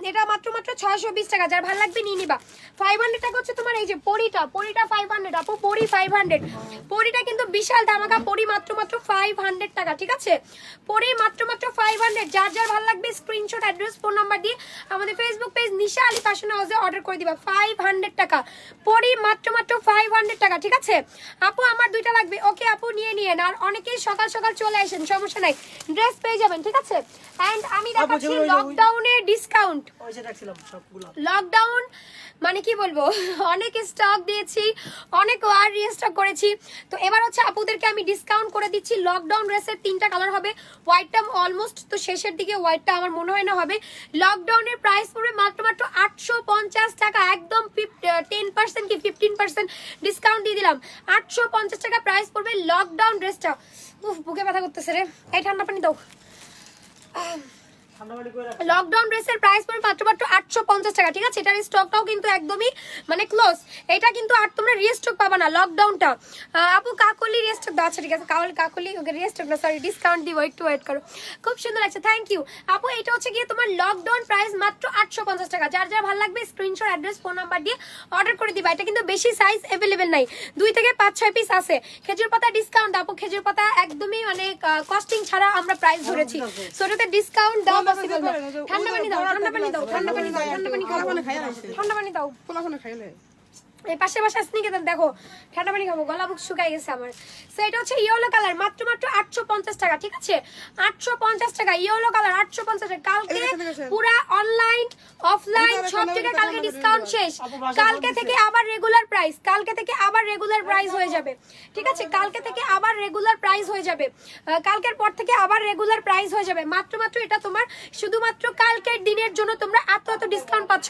এটা মাত্র 620 টাকা। যার ভালো লাগবে নিয়ে নিবা। 500 টাকা হচ্ছে তোমার এই যে পরিটা 500 আপু। পরি 500। পরিটা কিন্তু বিশাল ধামাকা। পরি মাত্র 500 টাকা, ঠিক আছে? পরি মাত্র 500। যার যার ভালো লাগবে স্ক্রিনশট, অ্যাড্রেস, ফোন নাম্বার দিয়ে আমাদের ফেসবুক পেজ নিশা আলী ফ্যাশন হাউসে অর্ডার করে দিবা। 500 টাকা। পরি মাত্র 500 টাকা, ঠিক আছে? আপু আমার দুইটা লাগবে। ওকে আপু, নিয়ে নিয়েন। আর অনেকেই সকাল সকাল চলে আসেন, সমস্যা নাই, ড্রেস পেয়ে যাবেন, ঠিক আছে? এন্ড আমি দেখাচ্ছি লকডাউনের ডিসকাউন্ট। ওই যে রাখছিলাম সবগুলো। লকডাউন মানে কি বলবো, অনেক স্টক দিয়েছি, অনেক ওয়ার রিস্টক করেছি। তো এবার হচ্ছে আপুদেরকে আমি ডিসকাউন্ট করে দিচ্ছি। লকডাউন ড্রেসের 3টা কালার হবে। হোয়াইটটা অলমোস্ট তো শেষের দিকে, হোয়াইটটা আমার মনে হয় না হবে। লকডাউনের প্রাইস পড়বে মাত্র 850 টাকা। একদম 10% কি 15% ডিসকাউন্ট দিয়ে দিলাম। 850 টাকা প্রাইস পড়বে লকডাউন ড্রেসটা। উফ, বুকে ব্যথা করতেছে রে। এই ঠান্ডা পানি দাও। লকডাউন ড্রেসের প্রাইস পড়বে মাত্র 850 টাকা, ঠিক আছে? এটার স্টকটাও কিন্তু একদমই মানে ক্লোজ। এটা কিন্তু আর তোমরা রিস্টক পাবা না লকডাউনটা। আপু কাকলি রিস্টক দাও। আচ্ছা ঠিক আছে, কাকলি ওকে রিস্টক না, সরি ডিসকাউন্ট দিব, একটু ওয়েট করো। খুব সুন্দর লাগছে, থ্যাংক ইউ আপু। এটা হচ্ছে গিয়ে তোমার লকডাউন প্রাইস মাত্র 850 টাকা। যার যার ভালো লাগবে স্ক্রিনশট, অ্যাড্রেস, ফোন নাম্বার দিয়ে অর্ডার করে দিবা। এটা কিন্তু বেশি সাইজ অ্যাভেলেবেল নাই, 2 থেকে 5-6 পিস আছে। খেজুর পাতা ডিসকাউন্ট আপু। খেজুর পাতা একদমই মানে কস্টিং ছাড়া আমরা প্রাইস ধরেছি। সো এটাতে ডিসকাউন্ট দাও। ঠান্ডা পানি দাও, ঠান্ডা পানি দাও, ঠান্ডা পানি দাও, ঠান্ডা পানি খাবো, ঠান্ডা পানি দাও। এই পাশে স্নিকে দেখো, ঠান্ডা পানি খাবো, গলা বুক শুকাই গেছে আমার। সো এটা হচ্ছে ইয়েলো কালার, মাত্র 850 টাকা, ঠিক আছে? 850 টাকা ইয়েলো কালার, 850 টাকা। কালকে পুরা অনলাইন অফলাইন সব জায়গায় কালকে ডিসকাউন্ট শেষ। কালকে থেকে আবার রেগুলার প্রাইস, কালকে থেকে আবার রেগুলার প্রাইস হয়ে যাবে, ঠিক আছে? কালকে থেকে আবার রেগুলার প্রাইস হয়ে যাবে, কালকের পর থেকে আবার রেগুলার প্রাইস হয়ে যাবে। মাত্র এটা তোমার শুধুমাত্র কালকের দিনের জন্য তোমরা এত ডিসকাউন্ট পাচ্ছ।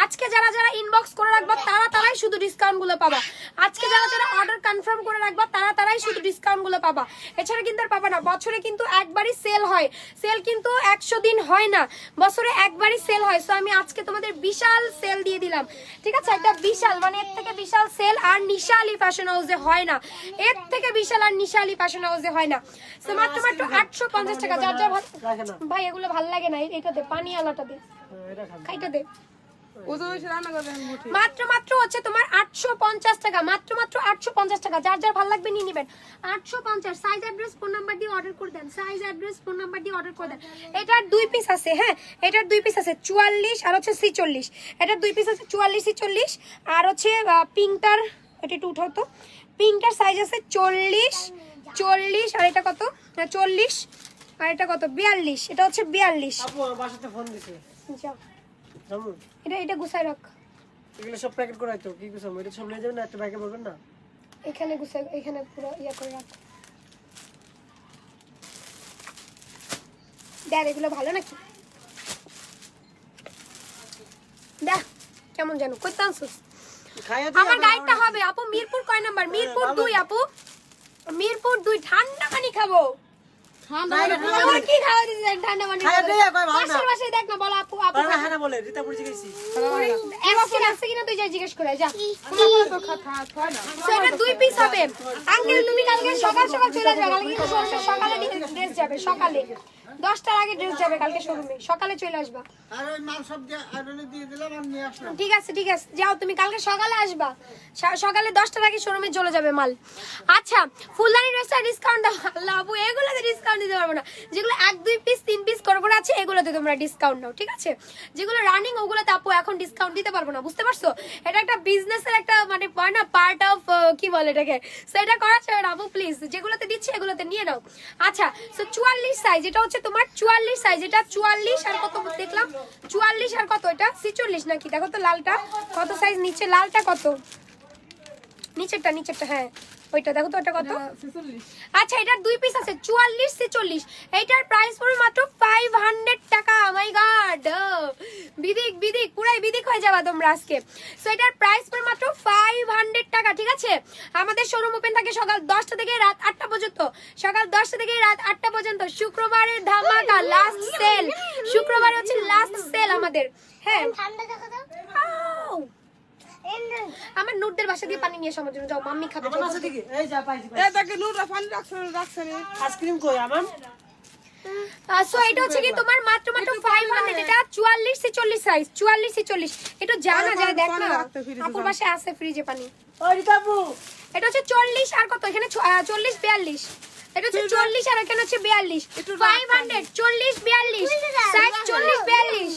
আজকে যারা যারা ইনবক্স করে রাখবা তারাই শুধু ডিসকাউন্ট গুলো পাবা। আজকে যারা যারা অর্ডার কনফার্ম করে রাখবা তারাই শুধু ডিসকাউন্ট গুলো পাবা, এছাড়া কিন্তু আর পাবা না। বছরে কিন্তু একবারই সেল হয়, সেল কিন্তু 100 দিন হয় না, বছরে একবারই সেল হয়। সো আমি আজকে তোমাদের বিশাল সেল দিয়ে দিলাম, ঠিক আছে? একটা বিশাল মানে এর থেকে বিশাল সেল আর নিশা আলী ফ্যাশন হাউসে হয় না, এর থেকে বিশাল আর নিশা আলী ফ্যাশন হাউসে হয় না। সো মাত্র 850 টাকা। যার যা ভাই এগুলো ভালো লাগে না, এটা দে, পানি আলাটা দে, খাইটা দে। ওজন হচ্ছে রান্না করবেন মুঠি। মাত্র মাত্র হচ্ছে তোমার 850 টাকা, মাত্র মাত্র 850 টাকা। যার যার ভালো লাগবে নিয়ে নেবেন। 850। সাইজ অ্যাড্রেস ফোন নাম্বার দিয়ে অর্ডার করে দেন, সাইজ অ্যাড্রেস ফোন নাম্বার দিয়ে অর্ডার করে দেন। এটার 2 পিস আছে, হ্যাঁ এটার 2 পিস আছে 44 আর হচ্ছে 46। এটার 2 পিস আছে 44 46 আর হচ্ছে পিঙ্কটার, এটা একটু উঠাও তো, পিঙ্কটার সাইজ আছে 40 40 আর এটা কত 40 আর এটা কত 42, এটা হচ্ছে 42। আপু আমার বাসাতে ফোন দিছে। যাও জামু এটা গুছায় রাখ, এগুলো সব প্যাকেট করাই তো কি কিছু এটা সব নিয়ে যাবেন না, একটা ব্যাগে বলবেন না। এখানে গুছায়, এখানে পুরো ইয়া করে রাখ। দেখ এগুলো ভালো নাকি, দেখ কেমন জানো কই তানছস। খাইয়া আমার গাইডটা হবে আপু মিরপুর কয় নাম্বার? মিরপুর 2 আপু, মিরপুর 2। ঠান্ডা পানি খাবো, ঠান্ডা আমার কি খাওয়া দিতে ঠান্ডা পানি খাইয়া খাবো? দিয়ে কয় ভালো না। পাশের বাসায় দেখ না, বলো আপু আপু বাবা হ্যাঁ না বলে রীতা পুরি গেছি। এবার আছে কিনা তুই যা জিজ্ঞেস করে যা। তো খায় না। So, এটা 2 পিস হবে। আঙ্কেল তুমি কালকে সকাল সকাল চলে যাবে, কালকে কিন্তু শোরুমে সকালে ড্রেস যাবে, সকালে 10টার আগে ড্রেস যাবে কালকে শোরুমে, সকালে চলে আসবা। আর ওই মাল সব দিয়ে দিলাম আর নিয়ে আসলাম। ঠিক আছে ঠিক আছে, যাও তুমি কালকে সকালে আসবা, সকালে 10টার আগে শোরুমে চলে যাবে মাল। আচ্ছা ফুলদানি ড্রেসটা ডিসকাউন্ট দাও। আল্লাহ আপু এগুলোতে ডিসকাউন্ট দিতে পারবো না, যেগুলো 1 2 পিস 3 পিস করে আছে এগুলোতে তোমরা ডিসকাউন্ট দাও, ঠিক আছে? যেগুলো রানিং ওগুলোতে আপু এখন ডিসকাউন্ট দিতে পারবো না, বুঝতে পারছো? এটা একটা বিজনেসের একটা মানে না পার্ট অফ কি বলে এটাকে, সো এটা করা চাই না আপু প্লিজ, যেগুলোতে দিচ্ছি এগুলোতে নিয়ে নাও। আচ্ছা সো 44 সাইজ, এটা হচ্ছে তোমার 44 সাইজ, এটা 44 আর কত দেখলাম 44 আর কত এটা 46 নাকি, দেখো তো লালটা কত সাইজ, নিচে লালটা কত, নিচেরটা হ্যাঁ ওইটা দেখো তো ওটা কত। 46 আচ্ছা এটার 2 পিস আছে 44 46, এইটার প্রাইস পড়বে মাত্র 500 টাকা। মাই গড বিদিক পুরাই বিদিক হয়ে যাবে তোমরা আজকে। সো এটার প্রাইস পড়বে মাত্র 500 টাকা, ঠিক আছে? আমাদের শোরুম ওপেন থাকে সকাল 10টা থেকে রাত 8টা পর্যন্ত, সকাল 10টা থেকে রাত 8টা পর্যন্ত। শুক্রবারে ধামাকা লাস্ট সেল, শুক্রবারে হচ্ছে লাস্ট সেল আমাদের, হ্যাঁ। আউ! আমার নুটদের বাসা দিয়ে পানি নিয়ে আসার জন্য যাও, মাম্মি খাবে। আমার বাসা থেকে এই যা পাইছি। এ তাকে নুরা পানি রাখছে রে। আইসক্রিম কই আমার? সো এটা হচ্ছে কি তোমার মাত্র 500, এটা 44 46 সাইজ, 44 46। এটা জানা যায় দেখ না, আপুর বাসায় আছে ফ্রিজে পানি। ওই রীতা আপু এটা হচ্ছে 40 আর কত এখানে 40 42, এটা হচ্ছে 40 আর এখানে হচ্ছে 42, 500 40 42 সাইজ 40 42।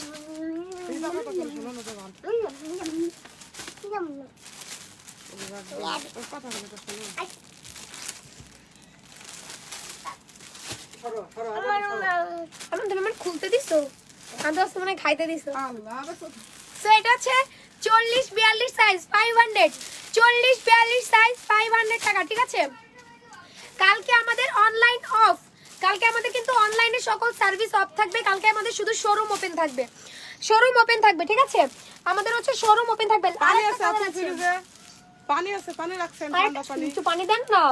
সরো সরো আমি তুমি মানে খুলতে দিছো, আমি তো মানে খাইতে দিছো। আল্লাহ সো এটা হচ্ছে 40 42 সাইজ 500, 40 42 সাইজ 500 টাকা, ঠিক আছে? কালকে আমাদের অনলাইন অফ, কালকে আমাদের কিন্তু অনলাইনে সকল সার্ভিস অফ থাকবে, কালকে আমাদের শুধু শোরুম ওপেন থাকবে, শোরুম ওপেন থাকবে, ঠিক আছে? আমাদের হচ্ছে শোরুম ওপেন থাকবে। পানি আরেকটা আছে কালার আপনি ফ্রিজে, পানি আছে, পানি রাখছেন ঠান্ডা পানি। একটু পানি দেন না,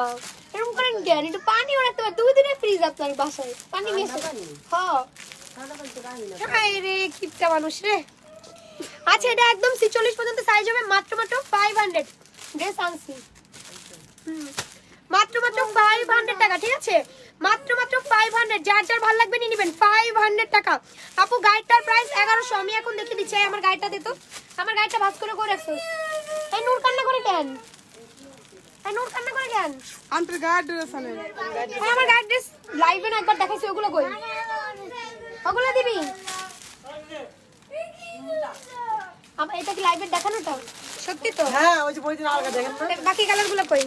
এরকম করেন কেন? একটু পানিও রাখতে পারে, 2 দিনের ফ্রিজ আপনার বাসায়, পানি নিয়ে এসে হ্যাঁ রে কিপটা মানুষ রে। আচ্ছা এটা একদম 46 পর্যন্ত সাইজ হবে, মাত্র 500 ড্রেস আনছি, মাত্র 500 টাকা, ঠিক আছে? মাত্র 500, যার যার ভালো লাগবে নিয়ে নেবেন 500 টাকা। আপু গাইডটার প্রাইস 1100, আমি এখন দেখিয়ে দিচ্ছি। আমার গাইডটা দে তো, আমার গাইডটা ভাঁজ করে রাখছো। এই নূর কান্না করে কেন, এই নূর কান্না করে কেন? আন্টার গার্ড ড্রেস আনে। এই আমার গাইড ড্রেস লাইভে না একবার দেখাইছি, ওগুলো কই, ওগুলো দিবি? আমার এটা কি লাইভে দেখানোটা সত্যি তো? হ্যাঁ ওই যে বই দিন আলগা দেখেন না। বাকি কালারগুলো কই?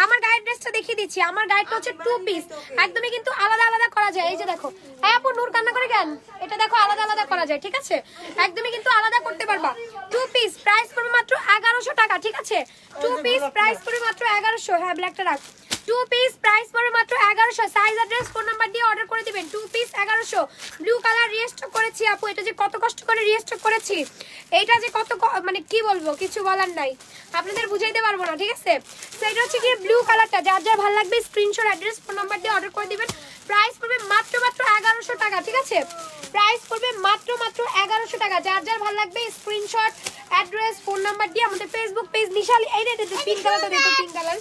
আমার গাইড ড্রেসটা দেখিয়ে দিচ্ছি। আমার গাইডটা হচ্ছে 2 পিস, একদমই কিন্তু আলাদা আলাদা করা যায়। এই যে দেখো, হ্যাঁ আপু নূর কান্না করে কেন? এটা দেখো আলাদা আলাদা করা যায়, ঠিক আছে? একদমই কিন্তু আলাদা করতে পারবা। 2 পিস প্রাইস পড়বে মাত্র 1100 টাকা, ঠিক আছে? 2 পিস প্রাইস পড়বে মাত্র 1100, হ্যাঁ ব্ল্যাকটা রাখ। 2 পিস প্রাইস পড়বে মাত্র 1100, সাইজ অ্যাড্রেস ফোন নাম্বার দিয়ে অর্ডার করে দিবেন। 2 পিস 1100, ব্লু কালার রিস্টক করেছি আপু, এটা যে কত কষ্ট করে রিস্টক করেছি, এইটা যে কত মানে কি বলবো, কিছু বলার নাই, আপনাদের বুঝাইতে পারবো না, ঠিক আছে? তো এটা হচ্ছে কি ব্লু কালারটা, যার যার ভালো লাগবে স্ক্রিনশট অ্যাড্রেস ফোন নাম্বার দিয়ে অর্ডার করে দিবেন। প্রাইস পড়বে মাত্র 1100 টাকা, ঠিক আছে? প্রাইস পড়বে মাত্র 1100 টাকা, যার যার ভালো লাগবে স্ক্রিনশট অ্যাড্রেস ফোন নাম্বার দিয়ে আমাদের ফেসবুক পেজ নিশালি, এই রে পিঙ্ক কালারটা দেখো, পিঙ্ক কালার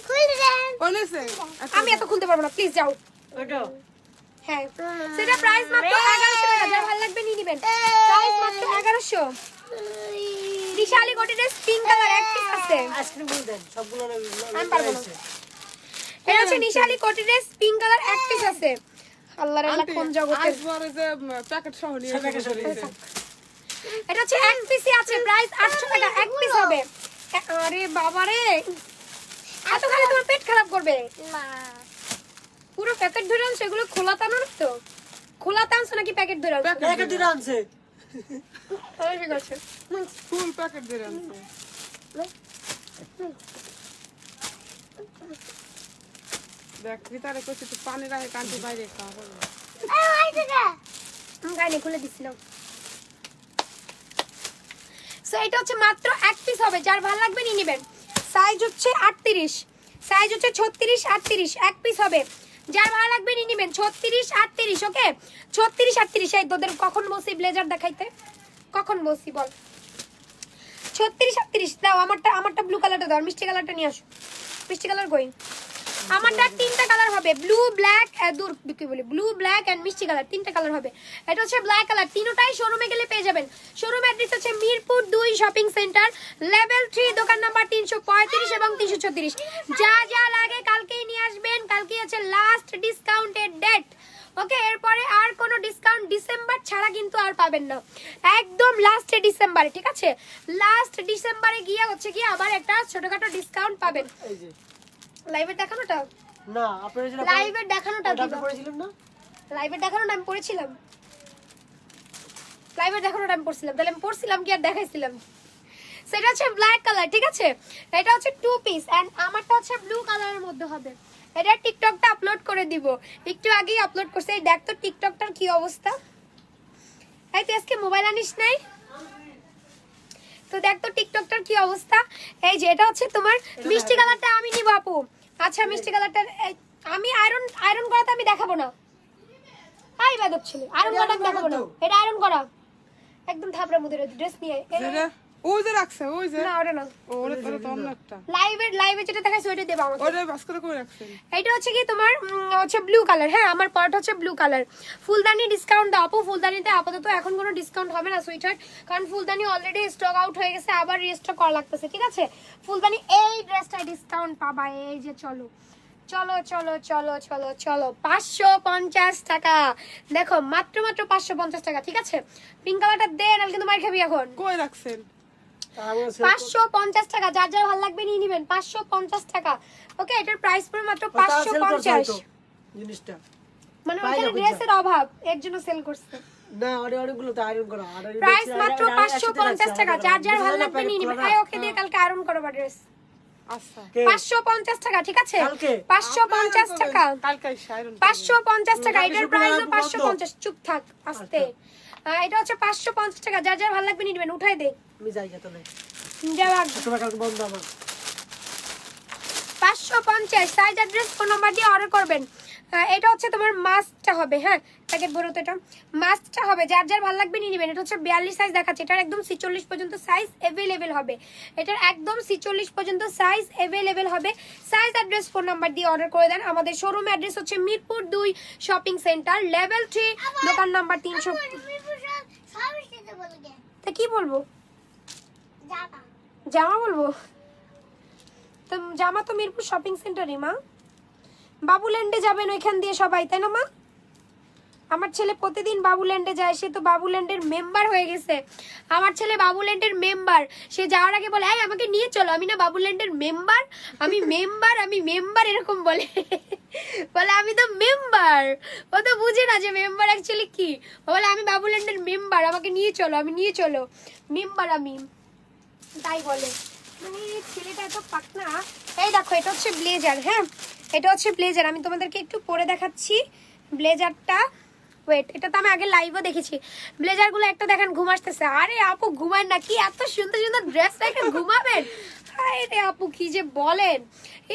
কোনেছে আমি এত খুলতে পারবো না, প্লিজ যাও। ওইটা হ্যাঁ সেটা প্রাইস মাত্র 1100 টাকা, যার ভালো লাগবে নিয়ে নেবেন, প্রাইস মাত্র 1100। নিশালি কোটি ড্রেস পিঙ্ক কালার এক পিস আছে। আইসক্রিম বল দেন সবগুলো আমি পারবো না। এটা হচ্ছে নিশালি কোটি ড্রেস পিঙ্ক কালার এক পিস আছে। আল্লাহর আল্লাহ কোন জগতে। আসবো আর ওই যে প্যাকেট সহ নিয়ে এসে এটা হচ্ছে এক পিসই আছে, প্রাইস 800 টাকা এক পিস হবে। আরে বাবা রে, এত খালি তোমার পেট খারাপ করবে। পুরো প্যাকেট ধরে আনছো, এগুলো খোলা টানো না তো? খোলা টানছো নাকি প্যাকেট ধরে আনছো? প্যাকেট দিরা আনছে তাহলে ঠিক আছে। ফুল প্যাকেট দিয়ে আনছে। দেখ ভিতরে কইছি একটু পানি রাখে কান্টি বাইরে খাওয়া হবে। গাইনি খুলে দিছিলাম। সো এটা হচ্ছে মাত্র এক পিস হবে, যার ভালো লাগবে নিয়ে নেবেন। সাইজ হচ্ছে 38, সাইজ হচ্ছে 36 38, এক পিস হবে, যার ভালো লাগবে নিয়ে নেবেন। 36 38, ওকে 36 38। এই তোদের কখন বসি ব্লেজার দেখাইতে, কখন বসি বল? 36 38 দাও। আমারটা ব্লু কালারটা দাও, মিষ্টি কালারটা নিয়ে আসো। মিষ্টি কালার কই? আমারটা তিনটা কালার হবে, ব্লু ব্ল্যাক দূর কি বলি, ব্লু ব্ল্যাক এন্ড মিষ্টি কালার, তিনটা কালার হবে। এটা হচ্ছে ব্ল্যাক কালার, তিনটাই শোরুমে গেলে পেয়ে যাবেন। শোরুম অ্যাড্রেস হচ্ছে মিরপুর 2 শপিং সেন্টার, লেভেল 3, দোকান নাম্বার 335 এবং 336। যা যা লাগে কালকেই নিয়ে আসবেন, কালকেই হচ্ছে লাস্ট ডিসকাউন্টেড ডেট। ওকে, এরপরে আর কোনো ডিসকাউন্ট ডিসেম্বর ছাড়া কিন্তু আর পাবেন না, একদম লাস্টে ডিসেম্বরে, ঠিক আছে? লাস্ট ডিসেম্বরে গিয়ে হচ্ছে কি আবার একটা ছোটখাটো ডিসকাউন্ট পাবেন। এই যে লাইভে দেখানোটা, না আপনারা যেটা লাইভে দেখানোটা আপনি পড়েছিলেন না, লাইভে দেখানোটা আমি পড়েছিলাম, লাইভে দেখানোটা আমি পড়ছিলাম, তাহলে আমি পড়ছিলাম কি আর দেখাইছিলাম? সেটা হচ্ছে ব্ল্যাক কালার, ঠিক আছে? এটা হচ্ছে 2 পিস এন্ড আমারটা হচ্ছে ব্লু কালারের মধ্যে হবে। এটা টিকটকটা আপলোড করে দিব, একটু আগেই আপলোড করছে। এই দেখ তো টিকটকটার কি অবস্থা। এই তুই আজকে মোবাইল আনিস নাই তো, দেখ তো টিকটকটার কি অবস্থা। এই যে এটা হচ্ছে তোমার মিষ্টি কালারটা আমি নিব আপু। আচ্ছা মিষ্টি কালারটা আমি আয়রন করাতে আমি দেখাবো না। আই বাদক ছিল, আয়রন করাতে আমি দেখাবো না। এটা আয়রন করা একদম থাপড়া মুদের ড্রেস নিয়ে। যেটা ওই যে রাখছে ওই যে না ওটা না, ওরে তোরে তো অন্য একটা লাইভে যেটা দেখাইছে ওইটা দেব আমাকে। ওরে বাস করে কই রাখছেন? এটা হচ্ছে কি তোমার হচ্ছে ব্লু কালার। হ্যাঁ আমার পরটা হচ্ছে ব্লু কালার। ফুলদানি ডিসকাউন্ট দাও আপু। ফুলদানিতে আপাতত এখন কোনো ডিসকাউন্ট হবে না সুইটার, কারণ ফুলদানি অলরেডি স্টক আউট হয়ে গেছে, আবার রিস্টক করা লাগতেছে, ঠিক আছে? ফুলদানি এই ড্রেসটা ডিসকাউন্ট পাবা। এই যে চলো চলো চলো চলো চলো চলো 550 টাকা। দেখো মাত্র 550 টাকা, ঠিক আছে? পিঙ্ক কালারটা দে, নাহলে কিন্তু মার খাবি এখন। কই রাখছেন? 550 টাকা, যার যার ভালো লাগবে নিয়ে নেবেন। 550 টাকা, ওকে? এটার প্রাইস পড়ে মাত্র 550 জিনিসটা মানে ওখানে ড্রেসের অভাব, এর জন্য সেল করছে। না অনেকগুলো তো আয়রন করা, আর প্রাইস মাত্র 550 টাকা, যার যার ভালো লাগবে নিয়ে নেবেন। আয় ওকে দিয়ে কালকে আয়রন করবা ড্রেস। আচ্ছা 550 টাকা, ঠিক আছে? কালকে? 550 টাকা, কালকে শাইরন 550 টাকা। এটার প্রাইস 550। চুপ থাক আস্তে। এটা হচ্ছে 550 টাকা, যার যার ভালো লাগবে নিয়ে নেবেন। উঠাই দে, আমি যাই গা তাহলে, যা ভাগ। তোমার কালকে বন্ধ আমার। 550 সাইজ অ্যাড্রেস ফোন নাম্বার দিয়ে অর্ডার করবেন। এটা হচ্ছে তোমার মাস্কটা হবে, হ্যাঁ প্যাকেট ভরে তো এটা মাস্কটা হবে, যার যার ভালো লাগবে নিয়ে নেবেন। এটা হচ্ছে 42 সাইজ দেখাচ্ছে, এটার একদম 46 পর্যন্ত সাইজ अवेलेबल হবে। এটার একদম 46 পর্যন্ত সাইজ अवेलेबल হবে। সাইজ অ্যাড্রেস ফোন নাম্বার দিয়ে অর্ডার করে দেন। আমাদের শোরুম অ্যাড্রেস হচ্ছে মিরপুর 2 শপিং সেন্টার, লেভেল 3, দোকান নাম্বার 300। তা কি বলবো? জামা বলবো তো, জামা তো মিরপুর শপিং সেন্টারই মা। বাবুল্যান্ডে যাবেন ওইখান দিয়ে সবাই, তাই না মা? আমার ছেলে প্রতিদিন বাবুল্যান্ডে যায়, সে তো বাবুল্যান্ডের মেম্বার হয়ে গেছে। আমার ছেলে বাবুল্যান্ডের মেম্বার, সে যাওয়ার আগে বলে এই আমাকে নিয়ে চলো। আমি না বাবুল্যান্ডের মেম্বার, আমি মেম্বার এরকম বলে। বলে আমি তো মেম্বার। ও তো বুঝে না যে মেম্বার অ্যাকচুয়ালি কি। ও বলে আমি বাবুল্যান্ডের মেম্বার, আমাকে নিয়ে চলো, আমি নিয়ে চলো, মেম্বার আমি, তাই বলে। মানে ছেলেটা এত পাকনা। এই দেখো এটা হচ্ছে ব্লেজার, হ্যাঁ এটা হচ্ছে ব্লেজার। আমি তোমাদেরকে একটু পরে দেখাচ্ছি ব্লেজারটা। ওয়েট, এটা তো আমি আগে লাইভও দেখেছি। ব্লেজারগুলো একটা দেখেন ঘুম আসতেছে। আরে আপু ঘুমান না, কি এত সুন্দর সুন্দর ড্রেস রেখে ঘুমাবেন? হাই রে আপু কি যে বলেন,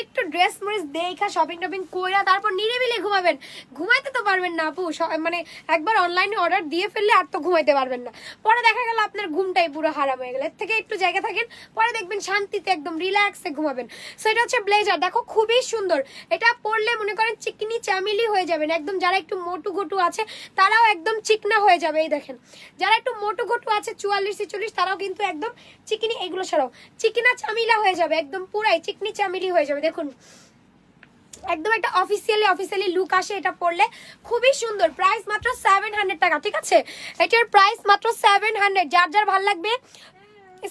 একটু ড্রেস মরিস দেখা শপিং টপিং কইরা তারপর নিরিবিলি ঘুমাবেন। ঘুমাইতে তো পারবেন না আপু, মানে একবার অনলাইনে অর্ডার দিয়ে ফেললে আর তো ঘুমাইতে পারবেন না, পরে দেখা গেল আপনার ঘুমটাই পুরো হারাম হয়ে গেল। এর থেকে একটু জায়গা থাকেন, পরে দেখবেন শান্তিতে একদম রিল্যাক্সে ঘুমাবেন। সো এটা হচ্ছে ব্লেজার, দেখো খুবই সুন্দর। এটা পরলে মনে করেন চিকনি চামিলি হয়ে যাবেন একদম। যারা একটু মোটু ঘটু আছে তারাও একদম চিকনা হয়ে যাবে। এই দেখেন যারা একটু মোটু ঘটু আছে 44-46 তারাও কিন্তু একদম চিকনি, এগুলো ছাড়াও চিকনা চামিলা হয়ে যাবে, একদম পুরাই চিকনি চামিলি হয়ে যাবে। দেখুন একদম একটা অফিসিয়ালি লুক আসে এটা পরলে, খুবই সুন্দর। প্রাইস মাত্র 700 টাকা, ঠিক আছে? এটার প্রাইস মাত্র 700। যার যার ভালো লাগবে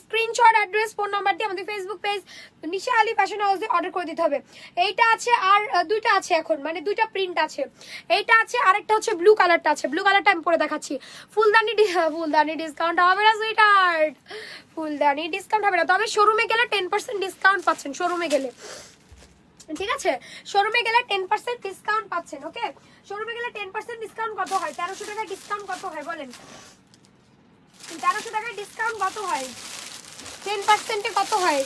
স্ক্রিনশট, অ্যাড্রেস, ফোন নাম্বার দিয়ে আমাদের ফেসবুক পেজ নিশা আলী ফ্যাশন হাউসে অর্ডার করে দিতে হবে। এইটা আছে আর দুইটা আছে এখন, মানে দুইটা প্রিন্ট আছে। এইটা আছে আরেকটা হচ্ছে ব্লু কালারটা আছে। ব্লু কালারটা আমি পরে দেখাচ্ছি। ফুলদানি ডিসকাউন্ট হবে না সুইটহার্ট, ফুলদানি ডিসকাউন্ট হবে না, তবে শোরুমে গেলে 10% ডিসকাউন্ট পাচ্ছেন। শোরুমে গেলে, ঠিক আছে, শোরুমে গেলে 10% ডিসকাউন্ট পাচ্ছেন। ওকে, শোরুমে গেলে 10% ডিসকাউন্ট কত হয়? 1300 টাকা ডিসকাউন্ট কত হয় বলেন? 1300 টাকার ডিসকাউন্ট কত হয়? 10%-এ কত হয়?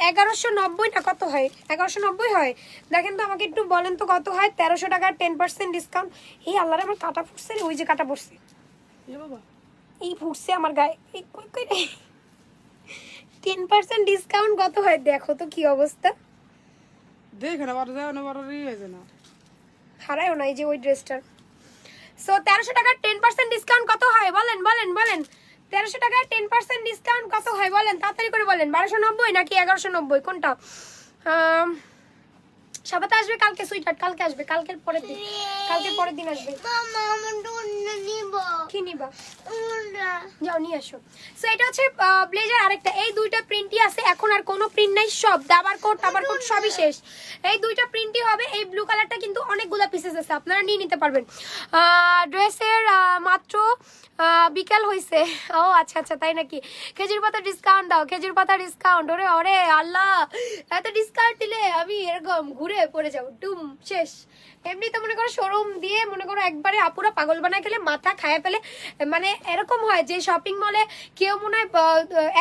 1190 না কত হয়? 1190 হয়। দেখেন তো আমাকে একটু বলেন তো কত হয় 1300 টাকার 10% ডিসকাউন্ট? এই আল্লাহর আমার কাটা ফুটছে রে, ওই যে কাটা পড়ছে, এই ফুটছে আমার গায়ে, এই কই কই রে। 10% ডিসকাউন্ট কত হয় দেখো তো কি অবস্থা। দেখে না বারো যায় না, বারো হয়েছে না, হারায়ও না এই যে ওই ড্রেসটার। সো 1300 টাকার 10% ডিসকাউন্ট কত হয় বলেন বলেন বলেন? 1300 টাকার 10% ডিসকাউন্ট কত হয় বলেন? তাড়াতাড়ি করে বলেন। 1290 নাকি 1190 কোনটা? সাবাতে আসবে কালকে সুইটহার্ট, কালকে আসবে, কালকের পরের দিন আসবে। কি নিবা? যাও নিয়ে আসো। সো এটা হচ্ছে ব্লেজার আরেকটা। এই দুইটা প্রিন্টই আছে, এখন আর কোনো প্রিন্ট নাই, সব দাবার কোট সবই শেষ। এই দুইটা প্রিন্টই হবে। এই ব্লু কালারটা কিন্তু অনেকগুলো পিসেস আছে, আপনারা নিয়ে নিতে পারবেন। ড্রেসের মাত্র বিকাল হয়েছে। ও আচ্ছা আচ্ছা তাই নাকি? খেজুর পাতা ডিসকাউন্ট দাও, খেজুর পাতা ডিসকাউন্ট। ওরে ওরে আল্লাহ, এত ডিসকাউন্ট দিলে আমি এরকম ঘুরে পড়ে যাবো, ডুম শেষ। এমনি তো মনে করো শোরুম দিয়ে মনে করো একবারে আপুরা পাগল বানায় গেলে মাথা খায় ফেলে। মানে এরকম হয় যে শপিং মলে কেউ মনে হয়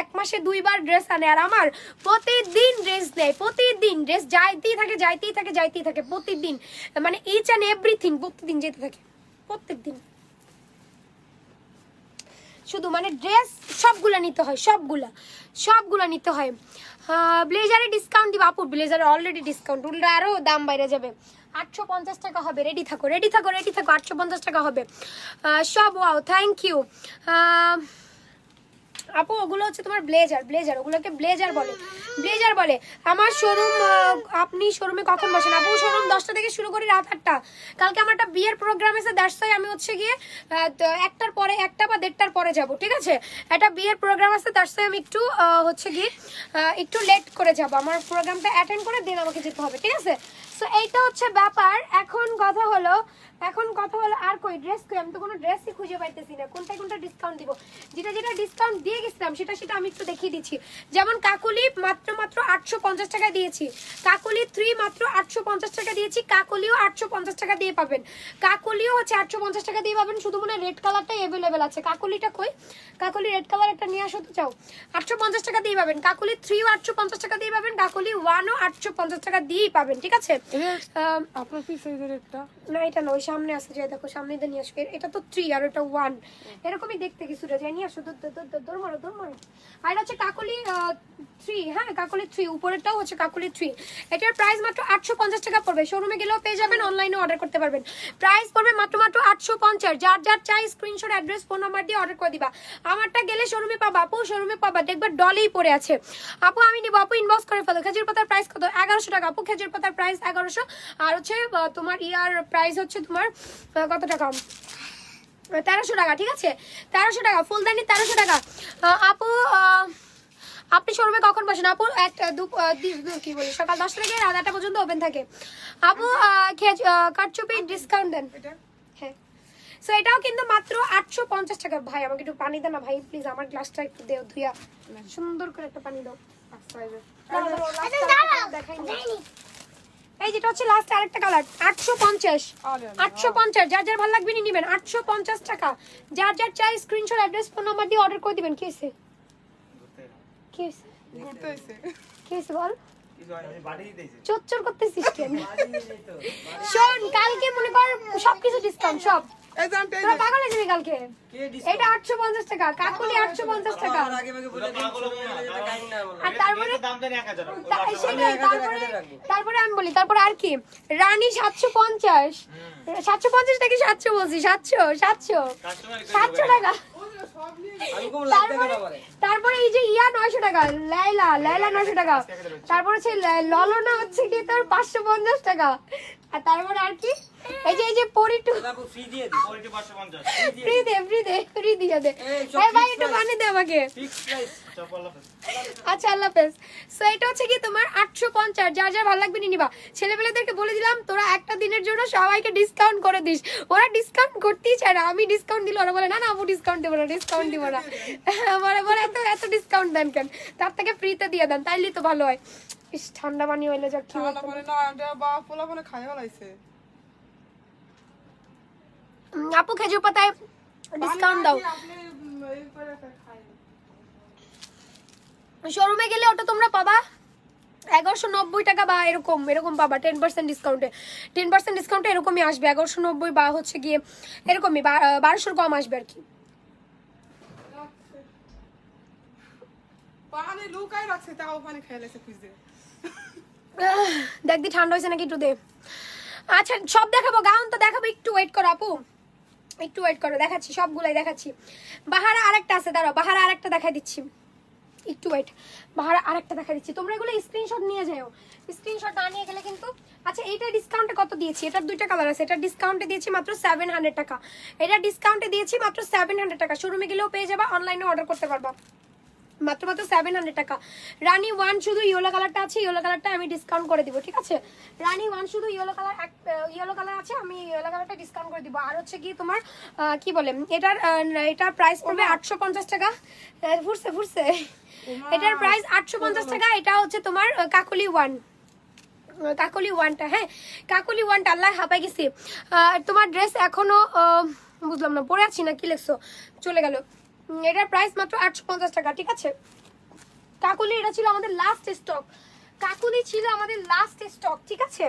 1 মাসে 2 বার ড্রেস আনে, আর আমার প্রতিদিন ড্রেস নেয়, প্রতিদিন ড্রেস যাইতেই থাকে প্রতিদিন, মানে ইচ অ্যান্ড এভরিথিং প্রতিদিন যেতে থাকে, প্রত্যেকদিন শুধু মানে ড্রেস সবগুলা নিতে হয়, সবগুলা নিতে হয়। ব্লেজারে ডিসকাউন্ট দিব আপু, ব্লেজারে অলরেডি ডিসকাউন্ট, উল্টা আরো দাম বাইরে যাবে। 850 টাকা হবে, রেডি থাকো 850 টাকা হবে সব। ওয়াও থ্যাংক ইউ আপু। ওগুলো হচ্ছে তোমার ব্লেজার, ওগুলোকে ব্লেজার বলে। আমার শোরুম, আপনি শোরুমে কখন বসেন আপু? শোরুম 10টা থেকে শুরু করি রাত 8টা। কালকে আমার একটা বিয়ের প্রোগ্রাম আছে, দ্যাটস ওয়াই আমি হচ্ছে গিয়ে 1টার পরে, 1টা বা 1:30টার পরে যাব, ঠিক আছে? একটা বিয়ের প্রোগ্রাম আছে, দ্যাটস ওয়াই আমি একটু হচ্ছে গিয়ে একটু লেট করে যাব। আমার প্রোগ্রামটা অ্যাটেন্ড করে দেন আমাকে যেতে হবে, ঠিক আছে? সো এইটা হচ্ছে ব্যাপার। এখন কথা হলো আর কই ড্রেস কই? আমি তো কোনো ড্রেসই খুঁজে পাইতেছি না, কোনটা ডিসকাউন্ট দিব। যেটা ডিসকাউন্ট দিয়ে গেছিলাম সেটা আমি একটু দেখিয়ে দিচ্ছি। যেমন কাকুলি মাত্র 850 টাকা দিয়েছি, কাকুলি 3 মাত্র 850 টাকা দিয়েছি, কাকুলিও 850 টাকা দিয়ে পাবেন, কাকুলিও হচ্ছে 850 টাকা দিয়ে পাবেন। শুধু মনে রেড কালারটাই অ্যাভেলেবেল আছে। কাকুলিটা কই? কাকুলি রেড কালার একটা নিয়ে আসো তো, চাও 850 টাকা দিয়ে পাবেন। কাকুলি 3ও 850 টাকা দিয়ে পাবেন, কাকুলি 1ও 850 টাকা দিয়েই পাবেন, ঠিক আছে? আপনার কি সাইজের একটা? না এটা না, ওই সামনে আছে, যে দেখো সামনে দিয়ে নিয়ে আসবে। এটা তো 3 আর এটা 1, এরকমই দেখতে কিছুটা। যাই নিয়ে আসো, দৌড় মারো। আর এটা হচ্ছে কাকুলি 3, হ্যাঁ কাকুলি 3, উপরেরটাও হচ্ছে কাকুলি 3। এটার প্রাইস মাত্র 850 টাকা পড়বে। শোরুমে গেলেও পেয়ে যাবেন, অনলাইনে অর্ডার করতে পারবেন। প্রাইস পড়বে মাত্র 850। যার চাই স্ক্রিনশট, অ্যাড্রেস, ফোন নাম্বার দিয়ে অর্ডার করে দিবা। আমারটা গেলে শোরুমে পাবা আপু, শোরুমে পাবা, দেখবা ডলেই পড়ে আছে। আপু আমি নিব, আপু ইনবক্স করে ফেলো। খেজুর পাতার প্রাইস কত? 1100 টাকা আপু, খেজুর পাতার প্রাইস 1100। আর হচ্ছে তোমার ইয়ার প্রাইস হচ্ছে তোমার কত টাকা? 1300 টাকা, ঠিক আছে? 1300 টাকা ফুলদানি, 1300 টাকা। আপু আপনি শোরুমে কখন বসেন আপু? কি বলি, সকাল 10টা থেকে রাত 8টা পর্যন্ত ওপেন থাকে আপু। কাটচুপি ডিসকাউন্ট দেন। হ্যাঁ, সো এটাও কিন্তু মাত্র 850 টাকা। ভাই আমাকে একটু পানি দেন না ভাই, প্লিজ। আমার গ্লাসটা একটু দেও, ধুইয়া সুন্দর করে একটা পানি দাও। এই যেটা হচ্ছে লাস্ট আরেকটা কালার, 850। যার ভালো লাগবে নিয়ে নেবেন, 850 টাকা। যার চাই স্ক্রিনশট, অ্যাড্রেস, ফোন নাম্বার দিয়ে অর্ডার করে দিবেন। কি হয়েছে? ঘুরতে হইছে কি হয়েছে বল চোর করতেছিস কেন শোন কালকে মনে কর সবকিছু ডিসকাউন্ট সব এই যে আন্টি, এই তোরা যে পাগল হয়ে যাবি কালকে এটা 850 টাকা কাকুলি 850 টাকা আর তারপরে তারপরে আমি বলি তারপরে আর কি রানী 750 750 টাকা 700 বলছি 700 টাকা তারপরে এই যে ইয়া 900 টাকা লাইলা 900 টাকা তারপরে হচ্ছে ললনা হচ্ছে কি তোর 550 টাকা আর তারপরে আর কি এই যে পরিটু ফ্রি দিয়ে দে এই ভাই একটু বানিয়ে দে আমাকে আচ্ছা আল্লাহ হাফেজ সো এটা হচ্ছে কি তোমার 850 যার যার ভালো লাগবে নিয়ে নিবা ছেলেপেলেদেরকে বলে দিলাম তোরা একটা দিনের জন্য সবাইকে ডিসকাউন্ট করে দিস ওরা ডিসকাউন্ট করতেই চায় না আমি ডিসকাউন্ট দিলে ওরা বলে না আপু ডিসকাউন্ট দেবো না বলে এত ডিসকাউন্ট দেন কেন তার থেকে ফ্রিতে দিয়ে দেন তাইলে তো ভালো হয় ইস ঠান্ডা পানি হইলে যা কি ঠান্ডা পানি না আন্টি বা পোলা পানি খাই হলাইছে আপু খেজুর পাতায় ডিসকাউন্ট দাও আপনি এই করে খাই শোরুমে গেলে ওটা তোমরা পাবা 1190 টাকা বা এরকম পাবা 10% ডিসকাউন্টে 10% ডিসকাউন্টে এরকমই আসবে 1190 বা হচ্ছে গিয়ে এরকমই 1200 কম আসবে আর কি পানি লুকাই রাখছে তাও পানি খাই লাইছে খুঁজে দেখ দি ঠান্ডা হয়েছে নাকি একটু দে আচ্ছা সব দেখাবো গাউন তো দেখাবো একটু ওয়েট করো আপু একটু ওয়েট করো দেখাচ্ছি সবগুলাই দেখাচ্ছি বাহারা আরেকটা আছে দাঁড়াও বাহারা আরেকটা দেখাই দিচ্ছি একটু ওয়েট বাহারা আরেকটা দেখা দিচ্ছি তোমরা এগুলো স্ক্রিনশট নিয়ে যাও স্ক্রিনশট না নিয়ে গেলে কিন্তু আচ্ছা এইটা ডিসকাউন্টে কত দিয়েছি এটার দুইটা কালার আছে এটা ডিসকাউন্টে দিয়েছি মাত্র 700 টাকা এটা ডিসকাউন্টে দিয়েছি মাত্র 700 টাকা শোরুমে গেলেও পেয়ে যাবা অনলাইনে অর্ডার করতে পারবা মাত্র 700 টাকা রানী 1 শুধু ইয়েলো কালারটা আছে ইয়েলো কালারটা আমি ডিসকাউন্ট করে দিব ঠিক আছে রানী 1 শুধু ইয়েলো কালার আছে আমি ইয়েলো কালারটা ডিসকাউন্ট করে দিব আর হচ্ছে কি তোমার কি বলে এটার প্রাইস পড়বে 850 টাকা ফুরছে এটার প্রাইস 850 টাকা এটা হচ্ছে তোমার কাকুলি 1টা হ্যাঁ কাকুলি 1টা আল্লাহ হাঁপাই গেছি তোমার ড্রেস এখনো বুঝলাম না পরে আছি না কি লেখছো চলে গেল এটার প্রাইস মাত্র 850 টাকা ঠিক আছে কাকুলি এটা ছিল আমাদের লাস্ট স্টক কাকুলি ছিল আমাদের লাস্ট স্টক ঠিক আছে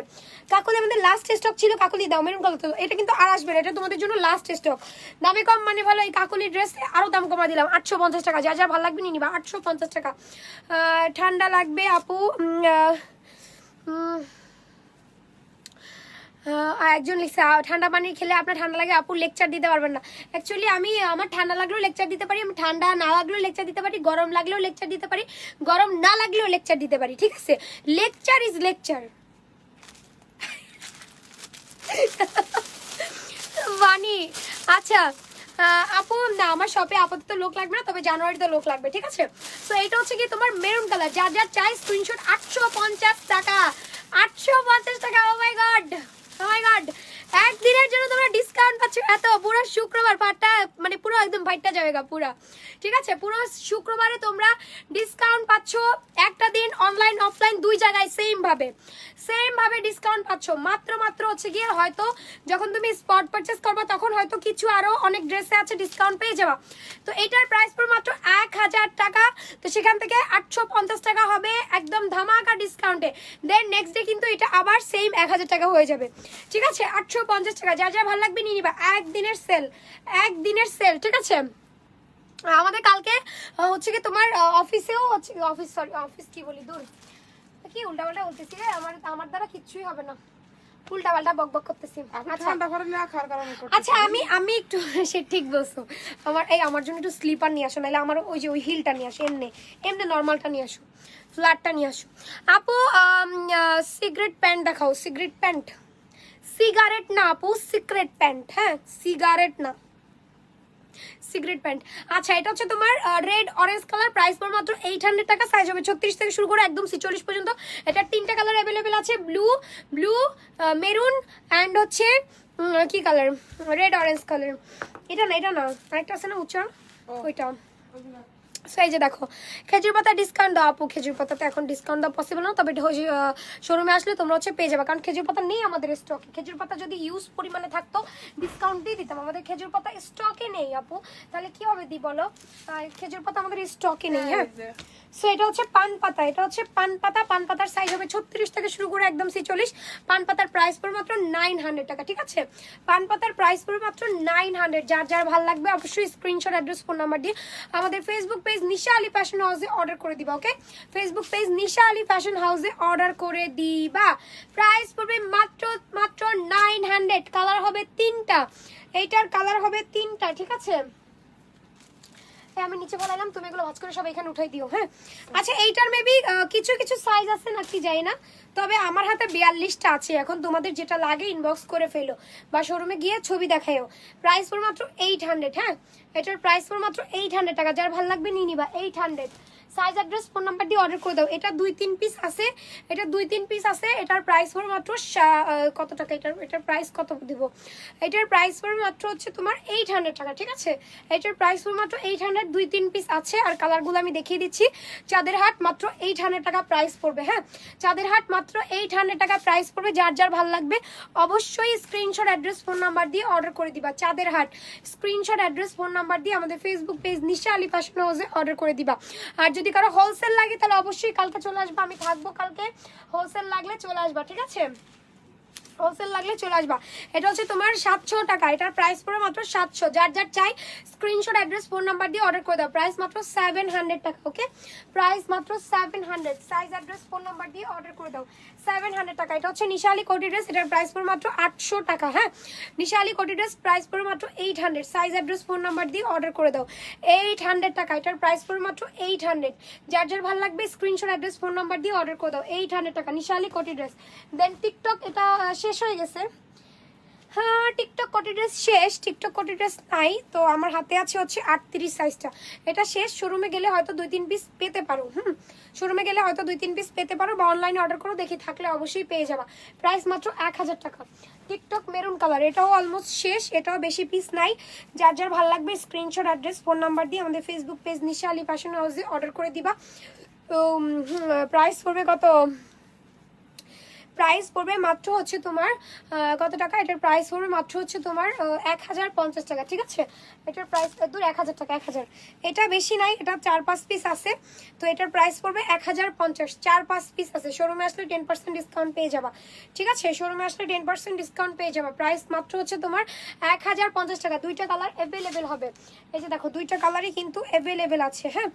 কাকুলি আমাদের লাস্ট স্টক ছিল কাকুলি দাও মেরুন কালার তো এটা কিন্তু আর আসবে না এটা তোমাদের জন্য লাস্ট স্টক দামে কম মানে ভালো এই কাকুলি ড্রেস আরো দাম কমা দিলাম 850 টাকা যা যা ভালো লাগবে নিয়ে নিবা 850 টাকা ঠান্ডা লাগবে আপু একজন লিখছে ঠান্ডা পানি খেলে আপনার ঠান্ডা লাগে আপু লেকচার দিতে পারবেন না অ্যাকচুয়ালি আমি আমার ঠান্ডা লাগলেও লেকচার দিতে পারি আমি ঠান্ডা না লাগলেও লেকচার দিতে পারি গরম লাগলেও লেকচার দিতে পারি গরম না লাগলেও লেকচার দিতে পারি ঠিক আছে লেকচার ইজ লেকচার বানি আচ্ছা আপু না আমার শপে আপাতত লোক লাগবে না তবে জানুয়ারিতে লোক লাগবে ঠিক আছে তো এটা হচ্ছে কি তোমার মেরুন কালার যা যা চাই স্ক্রিনশট 850 টাকা 850 টাকা ও মাই গড একদিনের জন্য তোমরা ডিসকাউন্ট পাচ্ছ এত পুরো শুক্রবার পাটটা মানে পুরো একদম ফাইটটা যাবেগা পুরো ঠিক আছে পুরো শুক্রবারে তোমরা ডিসকাউন্ট পাচ্ছ একটা দিন অনলাইন অফলাইন দুই জায়গায় সেম ভাবে ডিসকাউন্ট পাচ্ছ মাত্র হচ্ছে গিয়ে হয়তো যখন তুমি স্পট পারচেজ করবা তখন হয়তো কিছু আরো অনেক ড্রেসে আছে ডিসকাউন্ট পেয়ে যাবা তো এটার প্রাইস পড়বে মাত্র 1000 টাকা তো সেখান থেকে 850 টাকা হবে একদম ধামাকা ডিসকাউন্টে দেন নেক্সট ডে কিন্তু এটা আবার সেম 1000 টাকা হয়ে যাবে ঠিক আছে 850 টাকা যা যা ভালো লাগবে নিয়ে নিবা একদিনের সেল ঠিক আছে আমাদের কালকে হচ্ছে কি তোমার অফিসেও হচ্ছে অফিস কি বলি দূর কি উল্টাপাল্টা বলতেছি রে আমার দ্বারা কিচ্ছুই হবে না উল্টাপাল্টা বকবক করতেছি ঠান্ডা করে না খাওয়ার কারণে আচ্ছা আমি একটু সে ঠিক বলছো আমার জন্য একটু স্লিপার নিয়ে আসো নাহলে আমার ওই হিলটা নিয়ে আসো এমনি নর্মালটা নিয়ে আসো ফ্ল্যাটটা নিয়ে আসো আপু সিগারেট প্যান্ট দেখাও সিগারেট না আপু সিক্রেট প্যান্ট হ্যাঁ সিগারেট প্যান্ট আচ্ছা এটা হচ্ছে তোমার রেড অরেঞ্জ কালার প্রাইস পড়বে মাত্র 800 টাকা সাইজ হবে 36 থেকে শুরু করে একদম 46 পর্যন্ত এটা তিনটা কালার অ্যাভেলেবেল আছে ব্লু মেরুন অ্যান্ড হচ্ছে কি কালার রেড অরেঞ্জ কালার এটা না আরেকটা আছে না উচ্চা ওইটা সো এই যে দেখো খেজুর পাতা ডিসকাউন্ট দাও আপু, খেজুর পাতাতে এখন ডিসকাউন্ট দেওয়া পসিবল না, তবে এটা শোরুমে আসলে তোমরা হচ্ছে পেয়ে যাবে, কারণ খেজুর পাতা নেই আমাদের স্টকে। খেজুর পাতা যদি ইউজ পরিমাণে থাকতো ডিসকাউন্ট দিয়ে দিতাম, আমাদের খেজুর পাতা স্টকে নেই আপু, তাহলে কি হবে দি বলো, খেজুর পাতা আমাদের স্টকে নেই। হ্যাঁ সো এটা হচ্ছে পান পাতা, এটা হচ্ছে পান পাতা, পান পাতার সাইজ হবে 36 থেকে শুরু করে একদম 46। পান পাতার প্রাইস পড়বে মাত্র 900 টাকা, ঠিক আছে? পান পাতার প্রাইস পড়বে মাত্র 900। যার যার ভালো লাগবে অবশ্যই স্ক্রিনশট, অ্যাড্রেস, ফোন নাম্বার দিয়ে আমাদের ফেসবুক পেজ নিশা আলী ফ্যাশন হাউসে অর্ডার করে দিবা। ওকে, ফেসবুক পেজ নিশা আলী ফ্যাশন হাউসে অর্ডার করে দিবা। প্রাইস পড়বে মাত্র 900। কালার হবে 3টা, এইটার কালার হবে 3টা, ঠিক আছে? আমি নিচে বলাইলাম, তুমি এগুলো ভাঁজ করে সব এখানে উঠাই দিও। হ্যাঁ আচ্ছা, এইটার মেবি কিছু কিছু সাইজ আছে নাকি যাই না, তবে আমার হাতে 42টা আছে। এখন তোমাদের যেটা লাগে ইনবক্স করে ফেলো বা শোরুমে গিয়ে ছবি দেখাইও। প্রাইস পড়বে মাত্র 800। হ্যাঁ এটার প্রাইস পড়বে মাত্র 800 টাকা। যার ভালো লাগবে নিয়ে নিবা। 800। সাইজ, অ্যাড্রেস, ফোন নাম্বার দিয়ে অর্ডার করে দাও। এটা 2-3 পিস আছে, এটা 2-3 পিস আছে। এটার প্রাইস পড়বে মাত্র কত টাকা, এটার প্রাইস কত দিব, এটার প্রাইস পড়বে মাত্র হচ্ছে তোমার 800 টাকা, ঠিক আছে? এটার প্রাইস পড়বে মাত্র 800। 2-3 পিস আছে, আর কালারগুলো আমি দেখিয়ে দিচ্ছি। চাঁদের হাট মাত্র 800 টাকা প্রাইস পড়বে। হ্যাঁ চাঁদের হাট মাত্র 800 টাকা প্রাইস পড়বে। যার যার ভালো লাগবে অবশ্যই স্ক্রিনশট, অ্যাড্রেস, ফোন নাম্বার দিয়ে অর্ডার করে দিবা। চাঁদের হাট স্ক্রিনশট, অ্যাড্রেস, ফোন নাম্বার দিয়ে আমাদের ফেসবুক পেজ নিশা আলী ফ্যাশন হাউসে অর্ডার করে দিবা। আর যদি কারো হোলসেল লাগে তাহলে অবশ্যই কালকে চলে আসবা, আমি থাকবো কালকে। হোলসেল লাগলে চলে আসবা, ঠিক আছে? হোলসেল লাগলে চলে আসবা। এটা হচ্ছে তোমার 700 টাকা, এটার প্রাইস পড়ে মাত্র 700। যার যার চাই স্ক্রিনশট, অ্যাড্রেস, ফোন নাম্বার দিয়ে অর্ডার করে দাও। প্রাইস মাত্র 700 টাকা। ওকে, প্রাইস মাত্র 700। সাইজ, অ্যাড্রেস, ফোন নাম্বার দিয়ে অর্ডার করে দাও। 700 টাকা। এটা হচ্ছে নিশালি কোটি ড্রেস, এটার প্রাইস পড়ে মাত্র 800 টাকা। হ্যাঁ নিশালি কোটি ড্রেস প্রাইস পড়ে মাত্র 800। সাইজ, অ্যাড্রেস, ফোন নাম্বার দিয়ে অর্ডার করে দাও। 800 টাকা, এটার প্রাইস পড়ে মাত্র 800। যার যার ভালো লাগবে স্ক্রিনশট, অ্যাড্রেস, ফোন নাম্বার দিয়ে অর্ডার করে দাও। 800 টাকা নিশালি কোটি ড্রেস। দেন টিকটক, এটা শেষ হয়ে গেছে। হ্যাঁ টিকটক কোটি ড্রেস শেষ, টিকটক কোটি ড্রেস নাই তো, আমার হাতে আছে হচ্ছে 38 সাইজটা। এটা শেষ, শোরুমে গেলে হয়তো 2-3 পিস পেতে পারো। শোরুমে গেলে হয়তো 2-3 পিস পেতে পারো, বা অনলাইনে অর্ডার করো, দেখি থাকলে অবশ্যই পেয়ে যাবা। প্রাইস মাত্র 1000 টাকা। টিকটক মেরুন কালার, এটাও অলমোস্ট শেষ, এটাও বেশি পিস নাই। যার যার ভালো লাগবে স্ক্রিনশট, অ্যাড্রেস, ফোন নাম্বার দিয়ে আমাদের ফেসবুক পেজ নিশা আলী ফ্যাশন হাউসে অর্ডার করে দিবা। তো প্রাইস পড়বে কত, প্রাইস পড়বে মাত্র হচ্ছে তোমার কত টাকা, এটার প্রাইস পড়বে মাত্র হচ্ছে তোমার 1050 টাকা, ঠিক আছে? এটার প্রাইস দূর 1000 টাকা, 1000। এটা বেশি নাই, এটা 4-5 পিস আছে, তো এটার প্রাইস পড়বে 1050। 4-5 পিস আছে, শোরুমে আসলে 10% ডিসকাউন্ট পেয়ে যাবা, ঠিক আছে? শোরুমে আসলে 10% ডিসকাউন্ট পেয়ে যাবা। প্রাইস মাত্র হচ্ছে তোমার 1050 টাকা। 2টা কালার অ্যাভেলেবেল হবে। এই যে দেখো 2টা কালারই কিন্তু অ্যাভেলেবেল আছে। হ্যাঁ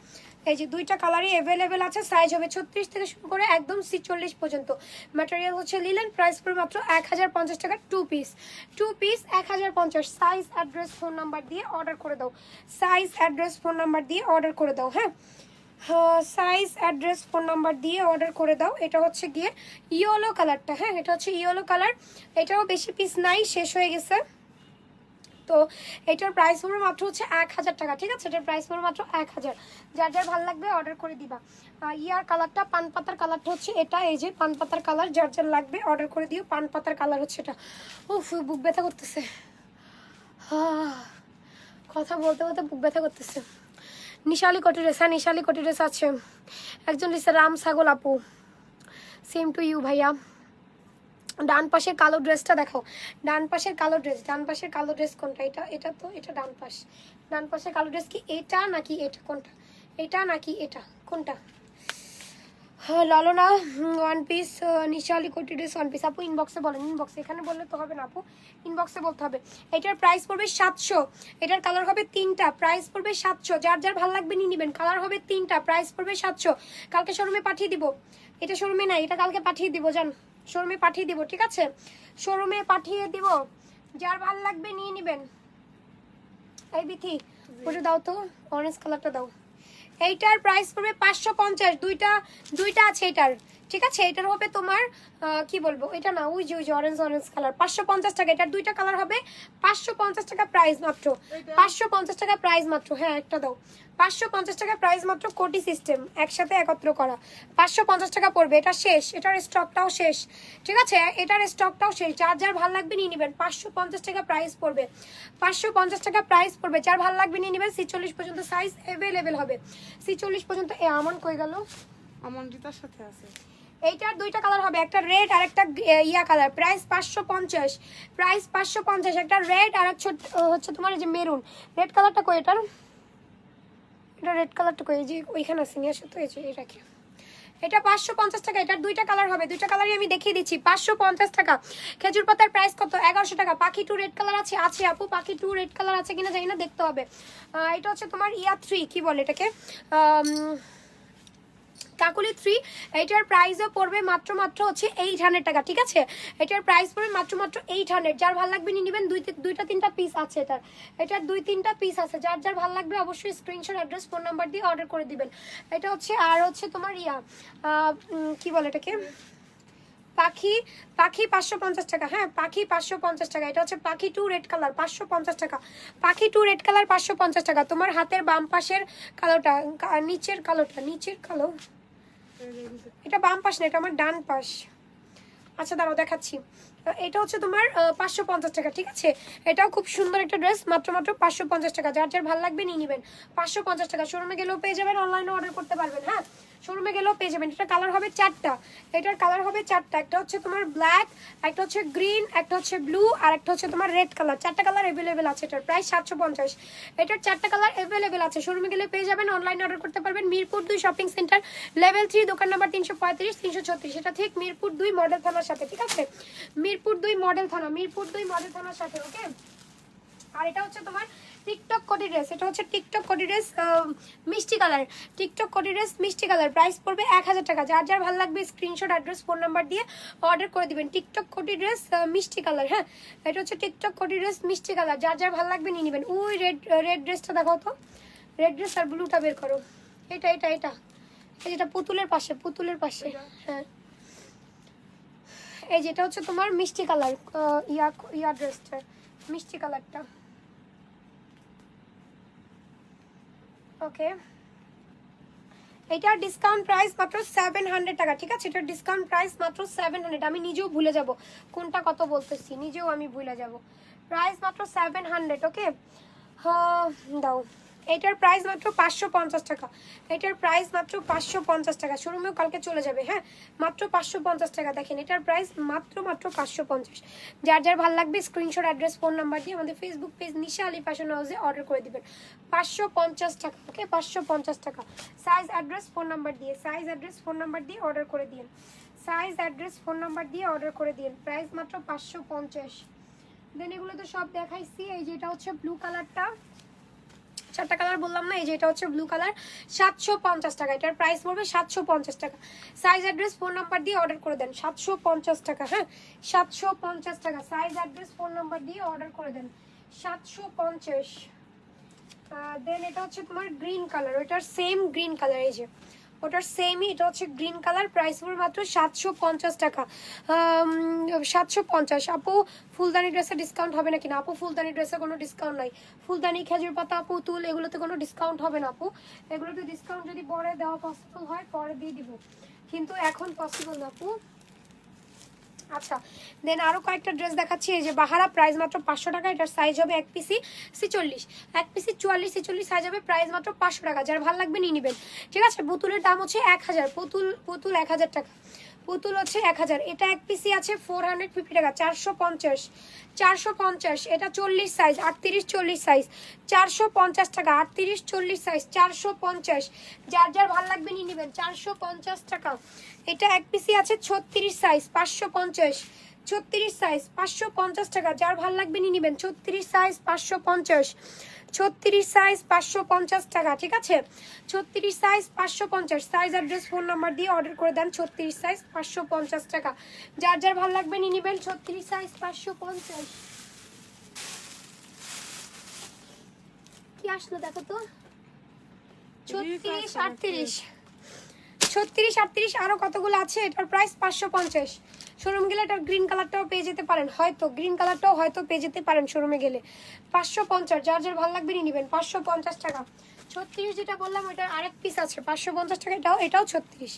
এই যে 2টা কালারই অ্যাভেলেবেল আছে। সাইজ হবে 36 থেকে শুরু করে একদম 46 পর্যন্ত। ম্যাটেরিয়াল হচ্ছে লিলেন। প্রাইস পড়বে মাত্র 1050 টাকা। 2 piece 1050। Size, address, phone number দিয়ে অর্ডার করে দাও। সাইজ, অ্যাড্রেস, ফোন নাম্বার দিয়ে অর্ডার করে দাও। হ্যাঁ সাইজ, অ্যাড্রেস, ফোন নাম্বার দিয়ে অর্ডার করে দাও। এটা হচ্ছে গিয়ে ইয়েলো কালারটা। হ্যাঁ এটা হচ্ছে ইয়েলো কালার, এটাও বেশি পিস নাই, শেষ হয়ে গেছে। তো এটার প্রাইস পড়বে মাত্র হচ্ছে 1000 টাকা, ঠিক আছে? এটার প্রাইস পড়বে মাত্র 1000। যার যার ভালো লাগবে অর্ডার করে দিবা। ইয়ার কালারটা, পান পাতার কালারটা হচ্ছে এটা, এই যে পান পাতার কালার, যার যার লাগবে অর্ডার করে দিও। পান পাতার কালার হচ্ছে এটা। উফ বুক ব্যথা করতেছে, কথা বলতে বলতে বুক ব্যথা করতেছে। নিশালি কোটি ড্রেস, হ্যাঁ নিশালি কোটি ড্রেস আছে। একজন লিখছে রাম ছাগল আপু, সেম টু ইউ ভাইয়া। ডান পাশের কালো ড্রেসটা দেখো, ডান পাশের কালো ড্রেস, ডান পাশের কালো ড্রেস কোনটা? এটা, এটা তো এটা ডান পাশ। ডান পাশের কালো ড্রেস কি এটা নাকি এটা, কোনটা? এটা নাকি এটা, কোনটা? হ্যাঁ ললনা ওয়ান পিস, নিশালি কোটি ড্রেস ওয়ান পিস। আপু ইনবক্সে বলেন, ইনবক্সে, এখানে বললে তো হবে না আপু, ইনবক্সে বলতে হবে। এটার প্রাইস পড়বে 700। এটার কালার হবে 3টা, প্রাইস পড়বে 700। যার যার ভালো লাগবে নিয়ে নেবেন। কালার হবে 3টা, প্রাইস পড়বে 700। কালকে শোরুমে পাঠিয়ে দিব। এটা শোরুমে নাই, এটা কালকে পাঠিয়ে দিব, জান শোরুমে পাঠিয়ে দিব, ঠিক আছে? শোরুমে পাঠিয়ে দিব, যার ভালো লাগবে নিয়ে নেবেন। এই বিথি ওটা দাও তো, অরেঞ্জ কালারটা দাও। এইটার প্রাইস পড়বে 550। দুইটা আছে এটার, ঠিক আছে, এটার হবে তোমার কি বলবো, এটা না ওই যে অরেঞ্জ কালার, 550 টাকা। এটার দুইটা কালার হবে, 550 টাকা প্রাইস মাত্র, 550 টাকা প্রাইস মাত্র। হ্যাঁ একটা দাও, 550 টাকা প্রাইস মাত্র, কোটি সিস্টেম একসাথে একত্র করা, 550 টাকা পড়বে। এটা শেষ, এটার স্টকটাও শেষ, ঠিক আছে, এটার স্টকটাও শেষ। যার যার ভালো লাগবে নিয়ে নেবেন, 550 টাকা প্রাইস পড়বে, 550 টাকা প্রাইস পড়বে। যার ভালো লাগবে নিয়ে নেবেন। 46 পর্যন্ত সাইজ অ্যাভেলেবেল হবে, 46 পর্যন্ত। এ আমন কই গেল? আমার রিতার সাথে আছে। এইটার দুইটা কালার হবে, একটা রেড আর একটা ইয়া কালার, প্রাইস 550, প্রাইস 550। একটা রেড আর একটা হচ্ছে তোমার এই যে মেরুন। রেড কালারটা কই এটার? এটা রেড কালারটা কই? এই যে ওইখানে আছে, নিয়ে আসো তো, এই যে এই রাখি। এটা 550 টাকা। এটার দুইটা কালার হবে, দুইটা কালারই আমি দেখিয়ে দিচ্ছি। 550 টাকা। খেজুর পাতার প্রাইস কত? 1100 টাকা। পাখি টু রেড কালার আছে, আছে আপু, পাখি টু রেড কালার আছে কিনা জানি না, দেখতে হবে। এটা হচ্ছে তোমার ইয়া 3, কি বলে এটাকে, কাকুলি 3। এটার প্রাইসও পড়বে মাত্র হচ্ছে 800 টাকা, ঠিক আছে, এটার প্রাইস পড়বে মাত্র 800। যার ভালো লাগবে নিয়ে নেবেন। দুইটা তিনটা পিস আছে এটার 2-3টা পিস আছে। যার যার ভালো লাগবে অবশ্যই স্ক্রিনশট, অ্যাড্রেস, ফোন নাম্বার দিয়ে অর্ডার করে দিবেন। এটা হচ্ছে, আর হচ্ছে তোমার ইয়া কি বলে এটাকে, পাখি 550 টাকা। হ্যাঁ পাখি 550 টাকা। এটা হচ্ছে পাখি টু রেড কালার, 550 টাকা। পাখি টু রেড কালার 550 টাকা। তোমার হাতের বাম পাশের কালোটা, নিচের কালো, এটা বাম পাশ না, এটা আমার ডান পাশ। আচ্ছা দাঁড়াও দেখাচ্ছি। এটা হচ্ছে তোমার 550 টাকা, ঠিক আছে। এটাও খুব সুন্দর একটা ড্রেস, মাত্র 550 টাকা। যার যার ভালো লাগবে নিয়ে নেবেন, 550 টাকা। শোরুমে গেলেও পেয়ে যাবেন, অনলাইনে অর্ডার করতে পারবেন। হ্যাঁ শোরুমে গেলেও পেয়ে যাবেন। এটা কালার হবে 4টা, এটার কালার হবে 4টা। একটা হচ্ছে তোমার ব্ল্যাক, একটা হচ্ছে গ্রিন, একটা হচ্ছে ব্লু, আর একটা হচ্ছে তোমার রেড কালার। 4টা কালার অ্যাভেলেবেল আছে। এটার প্রাইস 750। এটার 4টা কালার অ্যাভেলেবেল আছে, শোরুমে গেলে পেয়ে যাবেন, অনলাইনে অর্ডার করতে পারবেন। মিরপুর 2 শপিং সেন্টার, লেভেল 3, দোকান নাম্বার 335-336। এটা ঠিক মিরপুর 2 মডেল থানার সাথে, ঠিক আছে, মিরপুর 2 মডেল থানা, মিরপুর 2 মডেল থানার সাথে। ওকে, আর এটা হচ্ছে তোমার টিকটক কোটি ড্রেস। এটা হচ্ছে টিকটক কোটি ড্রেস, মিষ্টি কালার, টিকটক কোটি ড্রেস মিষ্টি কালার। প্রাইস পড়বে 1000 টাকা। যার যার ভালো লাগবে স্ক্রিনশট, অ্যাড্রেস, ফোন নাম্বার দিয়ে অর্ডার করে দিবেন। টিকটক কোটি ড্রেস মিষ্টি কালার। হ্যাঁ এটা হচ্ছে টিকটক কোটি ড্রেস মিষ্টি কালার। যার যার ভালো লাগবে নিয়ে নেবেন। ওই রেড ড্রেসটা দেখাও তো, রেড ড্রেস আর ব্লুটা বের করো। এটা এই যেটা পুতুলের পাশে, হ্যাঁ এই যেটা হচ্ছে তোমার মিষ্টি কালার, ইয়া ড্রেসটা মিষ্টি কালারটা। ওকে, এটার ডিসকাউন্ট প্রাইস মাত্র 700 টাকা, ঠিক আছে। এটার ডিসকাউন্ট প্রাইস মাত্র 700। আমি নিজেও ভুলে যাব কোনটা কত বলতেছি, নিজেও আমি ভুলে যাব। প্রাইস মাত্র 700। ওকে, দাও। এটার প্রাইস মাত্র 550 টাকা। এটার প্রাইস মাত্র 550 টাকা। শোরুমেও কালকে চলে যাবে। হ্যাঁ মাত্র 550 টাকা। দেখেন এটার প্রাইস মাত্র 550। যার যার ভালো লাগবে স্ক্রিনশট, অ্যাড্রেস, ফোন নাম্বার দিয়ে আমাদের ফেসবুক পেজ নিশা আলী ফ্যাশন হাউসে অর্ডার করে দিবেন। 550 টাকা। ওকে 550 টাকা। সাইজ, অ্যাড্রেস, ফোন নাম্বার দিয়ে, সাইজ, অ্যাড্রেস, ফোন নাম্বার দিয়ে অর্ডার করে দিন। সাইজ, অ্যাড্রেস, ফোন নাম্বার দিয়ে অর্ডার করে দিন। প্রাইস মাত্র 550। দেন এগুলো তো সব দেখাইছি। এই যেটা হচ্ছে ব্লু কালারটা, 4টা কালার বললাম না, এই যে এটা হচ্ছে ব্লু কালার, 750 টাকা। এটার প্রাইস পড়বে 750 টাকা। সাইজ, অ্যাড্রেস, ফোন নাম্বার দিয়ে অর্ডার করে দেন। 750 টাকা। হ্যাঁ 750 টাকা। সাইজ, অ্যাড্রেস, ফোন নাম্বার দিয়ে অর্ডার করে দেন। 750। দেন এটা হচ্ছে তোমার গ্রিন কালার, ওটার সেম গ্রিন কালার, এই যে ওটার সেমই, এটা হচ্ছে গ্রিন কালার। প্রাইস পড়বে মাত্র 750 টাকা। 750। আপু ফুলদানি ড্রেসে ডিসকাউন্ট হবে না কিনা? আপু ফুলদানি ড্রেসে কোনো ডিসকাউন্ট নাই। ফুলদানি, খেজুর পাতা, পুতুল, এগুলোতে কোনো ডিসকাউন্ট হবে না আপু। এগুলোতে ডিসকাউন্ট যদি পরে দেওয়া পসিবল হয় পরে দিয়ে দিব, কিন্তু এখন পসিবল না আপু। আচ্ছা দেন আরো কয়েকটা ড্রেস দেখাচ্ছি। এই যে বাহারা, প্রাইস মাত্র 500 টাকা। এটার সাইজ হবে 1 পিসি 46, 1 পিসি 44-46 সাইজ হবে। প্রাইস মাত্র 500 টাকা। যার ভালো লাগবে নিয়ে নেবেন, ঠিক আছে। পুতুলের দাম হচ্ছে 1000, পুতুল 1000 টাকা। পুতুল হচ্ছে 1000। এটা 1 পিসি আছে 450 টাকা, 450। এটা 40 সাইজ, 38-40 সাইজ, 450 টাকা। 38-40 সাইজ, 450। যার যার ভালো লাগবে নিয়ে নেবেন, 450 টাকা। এটা 1 পিসি আছে 36 সাইজ, 550। 36 সাইজ 550 টাকা। যার ভালো লাগবে নিয়ে নেবেন। 36 সাইজ 550, 36 সাইজ 550 টাকা, ঠিক আছে। 36 size 550। Size, address, phone number দিয়ে অর্ডার করে দেন। 36 সাইজ 550 টাকা। যার যার ভালো লাগবে নিয়ে নেবেন। 36 সাইজ 550। কি আসলো দেখো তো, 36, 38, 36 38 আরো কতগুলো আছে। এটার প্রাইস 550। শোরুম গেলে এটার গ্রিন কালারটাও পেয়ে যেতে পারেন, হয়তো গ্রিন কালারটাও হয়তো পেয়ে যেতে পারেন শোরুমে গেলে। 550, যার যার ভালো লাগবে নিয়ে নেবেন। 550 টাকা। 36 যেটা বললাম ওইটার আরেক পিস আছে 550 টাকা। এটাও 36,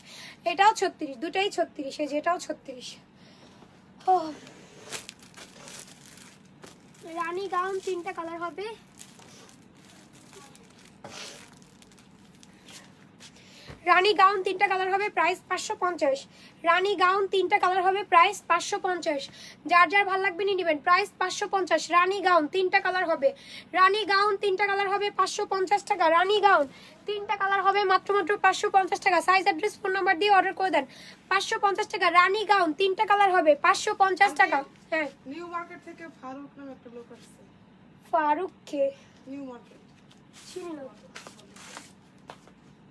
এটাও 36, দুটাই 36, এই যে এটাও 36। ও রানী গাউন 3টা কালার হবে। রানী গাউন 3টা কালার হবে, প্রাইস 550। রানী গাউন 3টা কালার হবে, প্রাইস 550। যার যার ভালো লাগবে নিয়ে নেবেন, প্রাইস 550। রানী গাউন 3টা কালার হবে, রানী গাউন 3টা কালার হবে 550 টাকা। রানী গাউন 3টা কালার হবে মাত্র 550 টাকা। সাইজ অ্যাড্রেস ফোন নাম্বার দিয়ে অর্ডার করে দেন। 550 টাকা। রানী গাউন 3টা কালার হবে 550 টাকা। হ্যাঁ, নিউ মার্কেট থেকে ফারুক নামে একটা লোক আসছে। ফারুক কে? নিউ মার্কেট চিনি না।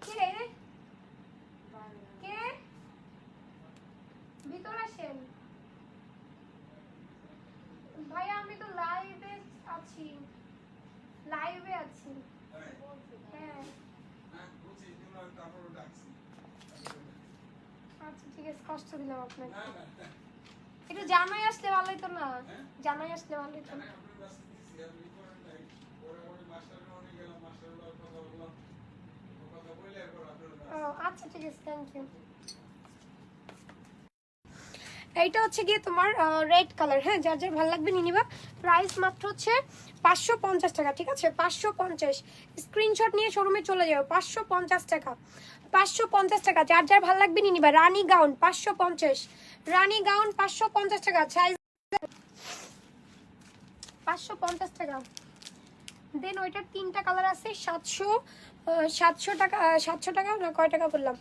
কে রে? কে? ভিতরে আসেন ভাইয়া, আমি তো লাইভে আছি, লাইভে আছি। হ্যাঁ আচ্ছা ঠিক আছে, কষ্ট দিলাম আপনাকে। একটু জানাই আসলে ভালো হতো না? জানাই আসলে ভালো হতো না? আচ্ছা ঠিক আছে, থ্যাংক ইউ। এইটা হচ্ছে গিয়ে তোমার রেড কালার। হ্যাঁ, যার যার ভালো লাগবে নিয়ে নিবা। প্রাইস মাত্র হচ্ছে 550 টাকা, ঠিক আছে? 550। স্ক্রিনশট নিয়ে শোরুমে চলে যাও। 550 টাকা, 550 টাকা। যার যার ভালো লাগবে নিয়ে নিবা। রানী গাউন 550, রানী গাউন 550 টাকা। সাইজ 550 টাকা। দেন ওইটার 3টা কালার আছে, 700 টাকা, 700 টাকা না, কয় টাকা বললাম?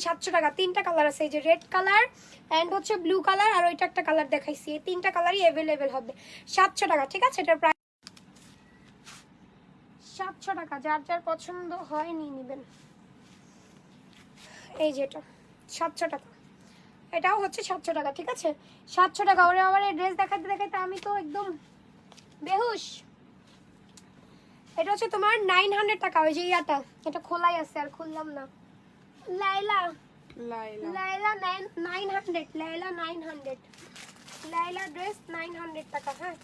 700 টাকা। 3টা কালার আছে, এই যে রেড কালার অ্যান্ড হচ্ছে ব্লু কালার, আর ওইটা একটা কালার দেখাইছি। এই 3টা কালারই অ্যাভেলেবেল হবে। 700 টাকা, ঠিক আছে? এটার প্রাইস 700 টাকা। যার যার পছন্দ হয় নিয়ে নেবেন। এই যে এটা 700 টাকা, এটাও হচ্ছে 700 টাকা, ঠিক আছে? 700 টাকা। ওরে আবার এই ড্রেস দেখাতে দেখাতে আমি তো একদম বেহুশ। এটা হচ্ছে তোমার 900 টাকা। ওই যে ইয়াটা, এটা খোলাই আছে আর খুললাম না। লাইলা, লাইলা লাইলা 900, লাইলা 900, লাইলা ড্রেস 900 টাকা। হ্যাঁ,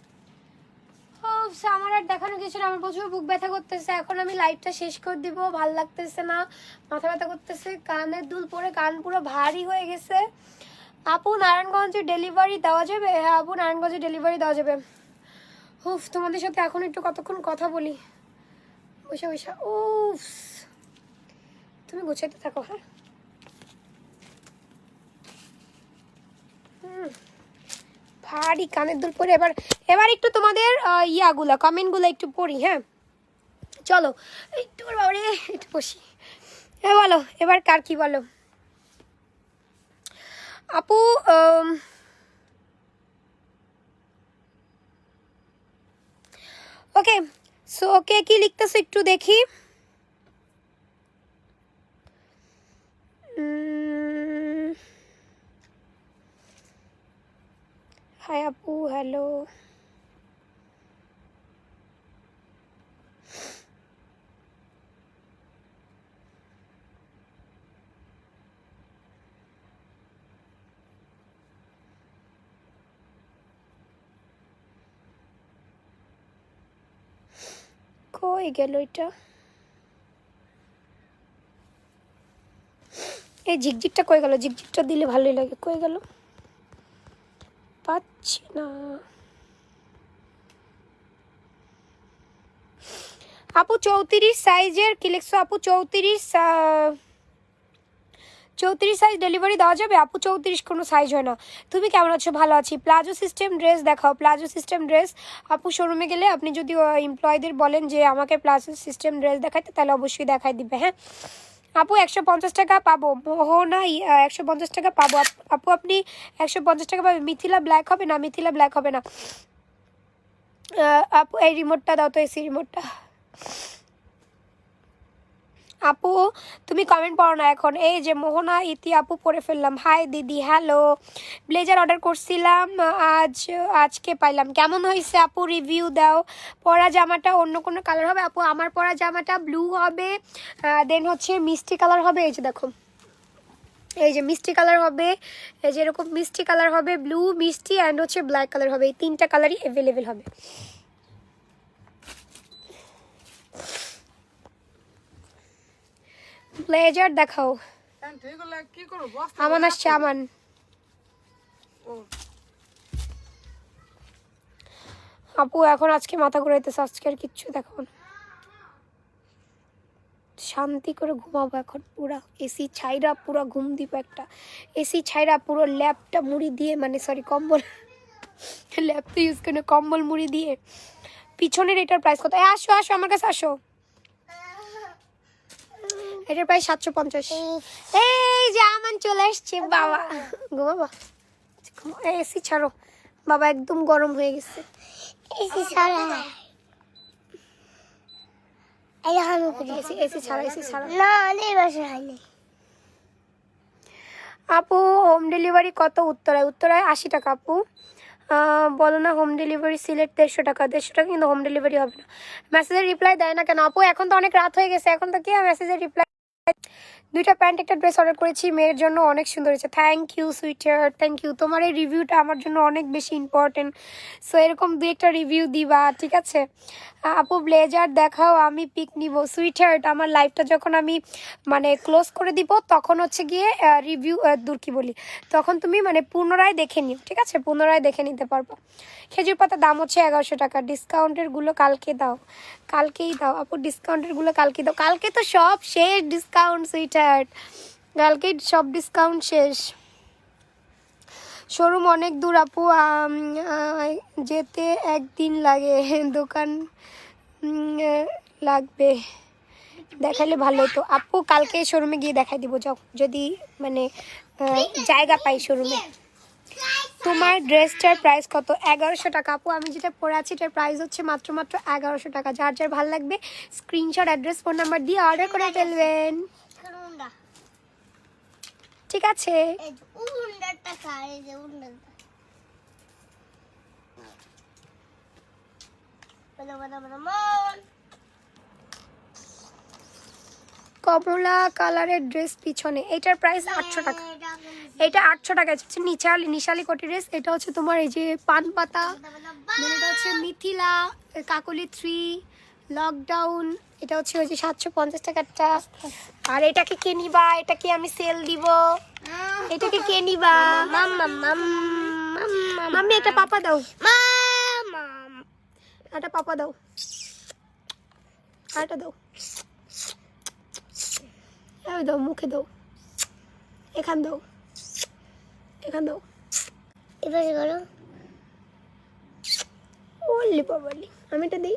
ও আমার আর দেখানো কিছু না, আমার প্রচুর বুক ব্যথা করতেছে। এখন আমি লাইভটা শেষ করে দিব, ভাল লাগতেছে না, মাথা ব্যথা করতেছে, কানের দুল পরে কান পুরো ভারী হয়ে গেছে। আপু নারায়ণগঞ্জে ডেলিভারি দেওয়া যাবে? হ্যাঁ আপু, নারায়ণগঞ্জে ডেলিভারি দেওয়া যাবে। উফ, তোমাদের সাথে এখন একটু কতক্ষণ কথা বলি বসে বসে। উফ, তুমি গুছাইতে থাকো। হ্যাঁ, ভারী কানের দুল পরে। এবার একটু তোমাদের ইয়াগুলা কমেন্টগুলো একটু পড়ি। হ্যাঁ চলো একটু, বাবারে একটু বসি। হ্যাঁ বলো, এবার কার কি বলো আপু? ওকে, সো কে কি লিখতেছো একটু দেখি। হাই আপু, হ্যালো। কই গেল এটা? এই ঝিকঝিকটা কই গেল? ঝিকঝিকটা দিলে ভালোই লাগে। কই গেল? পাচ্ছি না। আপু 34 সাইজের কি লিখছো আপু? 34 সাইজ ডেলিভারি দেওয়া যাবে আপু? 34 কোনো সাইজ হয় না। তুমি কেমন আছো? ভালো আছি। প্লাজো সিস্টেম ড্রেস দেখাও, প্লাজো সিস্টেম ড্রেস। আপু শোরুমে গেলে আপনি যদি এমপ্লয়ীদের বলেন যে আমাকে প্লাজো সিস্টেম ড্রেস দেখাইতে, তাহলে অবশ্যই দেখাই দিবে। হ্যাঁ আপু 150 টাকা পাবো। মোহনা 150 টাকা পাবো আপু। আপনি 150 টাকা পাবে। মিথিলা ব্ল্যাক হবে না, মিথিলা ব্ল্যাক হবে না আপু। এই রিমোটটা দাও তো, এসি রিমোটটা। আপু তুমি কমেন্ট পড়ো না এখন। এই যে মোহনা ইতি আপু পড়ে ফেললাম। হাই দিদি, হ্যালো। ব্লেজার অর্ডার করছিলাম আজকে পাইলাম। কেমন হয়েছে আপু? রিভিউ দাও। পরা জামাটা অন্য কোনো কালার হবে আপু? আমার পরা জামাটা ব্লু হবে, দেন হচ্ছে মিষ্টি কালার হবে। এই যে দেখো, এই যে মিষ্টি কালার হবে, এই যে এরকম মিষ্টি কালার হবে, ব্লু, মিষ্টি অ্যান্ড হচ্ছে ব্ল্যাক কালার হবে। এই 3টা কালারই অ্যাভেলেবেল হবে। ব্লেজার দেখাও। প্যান্ট এগুলো কি করবো বস্তা আমান আসছে, আমান। ও আপু এখন আজকে মাথা ঘুরাইতেছে, আজকে আর কিচ্ছু দেখাবো না, শান্তি করে ঘুমাবো এখন। পুরা এসি ছাইরা পুরো ঘুম দিব একটা, এসি ছাইরা পুরো ল্যাপটা মুড়ি দিয়ে, মানে সরি কম্বল, ল্যাপ তো ইউজ করে কম্বল মুড়ি দিয়ে। পিছনের এটার প্রাইস কত? আসো আসো আমার কাছে আসো। এটার প্রাইস 750। এই যে আমান চলে আসছে বাবা, ঘুমাবো। এসি ছাড়ো বাবা, একদম গরম হয়ে গেছে। এসি ছাড়া, এসি ছাড়া, এসি ছাড়া না, আপু হোম ডেলিভারি কত? উত্তরায়, উত্তরায় 80 টাকা আপু। বলো না হোম ডেলিভারি সিলেট 150 টাকা, 150 টাকা কিন্তু হোম ডেলিভারি হবে না। মেসেজের রিপ্লাই দেয় না কেন আপু? এখন তো অনেক রাত হয়ে গেছে, এখন তো কি মেসেজের রিপ্লাই। 2টা প্যান্ট একটা ড্রেস অর্ডার করেছি মেয়ের জন্য, অনেক সুন্দর হয়েছে। থ্যাংক ইউ সুইটার, থ্যাংক ইউ। তোমার এই রিভিউটা আমার জন্য অনেক বেশি ইম্পর্টেন্ট, সো এরকম 2-একটা রিভিউ দিবা, ঠিক আছে? আপু ব্লেজার দেখাও, আমি পিক নিব। সুইটার আমার লাইফটা যখন আমি মানে ক্লোজ করে দিব তখন হচ্ছে গিয়ে রিভিউ দূর কি বলি, তখন তুমি মানে পুনরায় দেখে নিও, ঠিক আছে? পুনরায় দেখে নিতে পারবো। খেজুর পাতার দাম হচ্ছে 1100 টাকা। ডিসকাউন্টের গুলো কালকে দাও, কালকেই দাও আপু, ডিসকাউন্টের গুলো কালকে দাও। কালকে তো সব শেষ ডিসকাউন্ট সুইটার, কালকেই সব ডিসকাউন্ট শেষ। শোরুম অনেক দূর আপু, যেতে একদিন লাগে, দোকান লাগবে, দেখালে ভালো হতো আপু। কালকে শোরুমে গিয়ে দেখাই দিব যদি মানে জায়গা পাই শোরুমে। তোমার ড্রেসটার প্রাইস কত? 1100 টাকা আপু। আমি যেটা পরে আছি এটার প্রাইস হচ্ছে মাত্র 1100 টাকা। যার যার ভালো লাগবে স্ক্রিনশট, অ্যাড্রেস, ফোন নাম্বার দিয়ে অর্ডার করে ফেলবেন, ঠিক আছে? কমলা কালারের ড্রেস পিছনে, এটার প্রাইস 800 টাকা। এটা 800 টাকা হচ্ছে নিশালি কোটি ড্রেস। এটা হচ্ছে তোমার এই যে পান পাতা, এটা হচ্ছে মিথিলা, কাকলি 3, লকডাউন। এটা হচ্ছে ওই যে 750 টাকারটা। আর এটাকে কে নিবা? এটাকে আমি সেল দিব, এটাকে কে নিবা? মাম্মি এটা পাপা দাও, এটা পাপা দাও, আর এটা দাও, দাও মুখে দাও, এখান দাও, এখান দাও, এবার করো। ওলি বাবালি, আমি এটা দিই,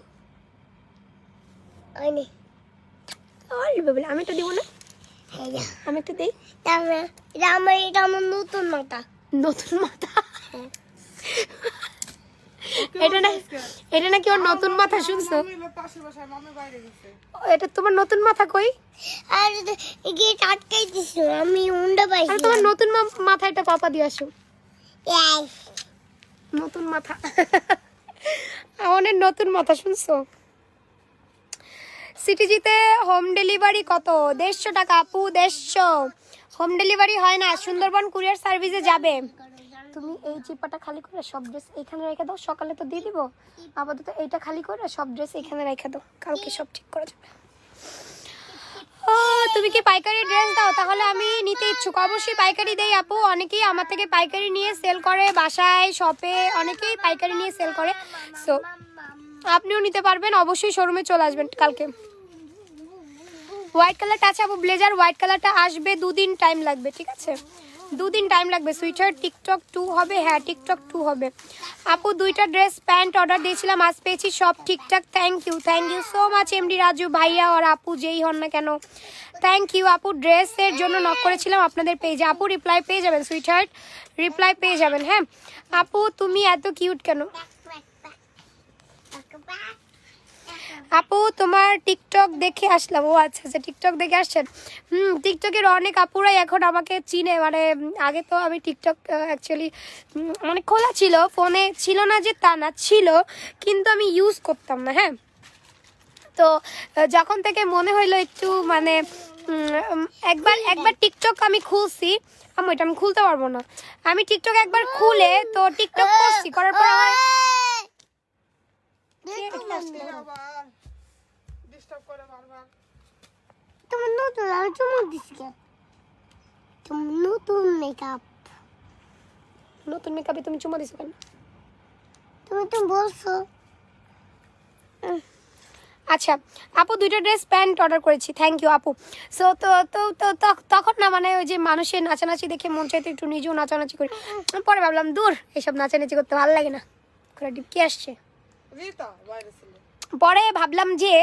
ওলি বাবালি, আমি এটা দিব না, আমি একটা দিই। এটা আমার নতুন মাথা, নতুন মাথা। এটা নাকি ওর নতুন মাথা, শুনছো? পাশের বাসায় মামা বাইরে গেছে। এটা তোমার নতুন মাথা কই? আর গিয়ে আটকাই দিছো, আমি উন্ডা পাইছি। আর তোমার নতুন মাথা এটা পাপা দিয়ে আসো, নতুন মাথা। অনেক নতুন মাথা, শুনছো? সিটিজিতে হোম ডেলিভারি কত? 150 টাকা আপু, 150। হোম ডেলিভারি হয় না, সুন্দরবন কুরিয়ার সার্ভিসে যাবে। তুমি এই চিপাটা খালি করে সব ড্রেস এখানে রেখে দাও, সকালে তো দিয়ে দিব। আপাতত এইটা খালি করে সব ড্রেস এখানে রেখে দাও, কালকে সব ঠিক করা যাবে। ও তুমি কি পাইকারি ড্রেস দাও? তাহলে আমি নিতে ইচ্ছুক। অবশ্যই পাইকারি দেই আপু, অনেকেই আমার থেকে পাইকারি নিয়ে সেল করে, বাসায় শপে অনেকেই পাইকারি নিয়ে সেল করে। সো আপনিও নিতে পারবেন, অবশ্যই শোরুমে চলে আসবেন কালকে। হোয়াইট কালারটা আছে আপু, ব্লেজার হোয়াইট কালারটা আসবে 2 দিন টাইম লাগবে, ঠিক আছে? 2 দিন টাইম লাগবে। সুইটার টিকটক 2 হবে, হ্যাঁ টিকটক 2 হবে আপু। 2টা ড্রেস প্যান্ট অর্ডার দিয়েছিলাম, আজ পেয়েছি, সব ঠিকঠাক। Thank you so much MD Raju ভাইয়া আর আপু যেই হন না কেন, থ্যাংক ইউ আপু। ড্রেসের জন্য নক করেছিলাম আপনাদের পেজে আপু, রিপ্লাই পেয়ে যাবেন সুইটার, রিপ্লাই পেয়ে যাবেন। হ্যাঁ আপু তুমি এত কিউট কেন? আপু তোমার টিকটক দেখে আসলাম। ও আচ্ছা আচ্ছা, টিকটক দেখে আসছেন। টিকটকের অনেক আপুরাই এখন আমাকে চিনে, মানে আগে তো আমি টিকটক অ্যাকচুয়ালি মানে খোলা ছিল, ফোনে ছিল না যে তা না, ছিল কিন্তু আমি ইউজ করতাম না। হ্যাঁ, তো যখন থেকে মনে হইলো একটু মানে একবার টিকটক আমি খুলছি, এটা আমি খুলতে পারবো না। আমি টিকটক একবার খুলে তো টিকটক করছি, করার পর আমার আবার ডিস্টার্ব করে বারবার। তোমার নতুন আর চুমু দিসকে তোমার নতুন মেকআপ নতুন মেকআপে তুমি চুমা দিছো কেন? তুমি তো বলছো। আচ্ছা আপু, 2টা ড্রেস প্যান্ট অর্ডার করেছি, থ্যাংক ইউ আপু। সো তো তো তো তখন না মানে ওই যে মানুষের নাচানাচি দেখে মন চাইতে একটু নিজেও নাচানাচি করি। পরে ভাবলাম দূর, এসব নাচানাচি করতে ভালো লাগে না, কি আসছে। রিতা বাইরে ছিল। পরে ভাবলাম যে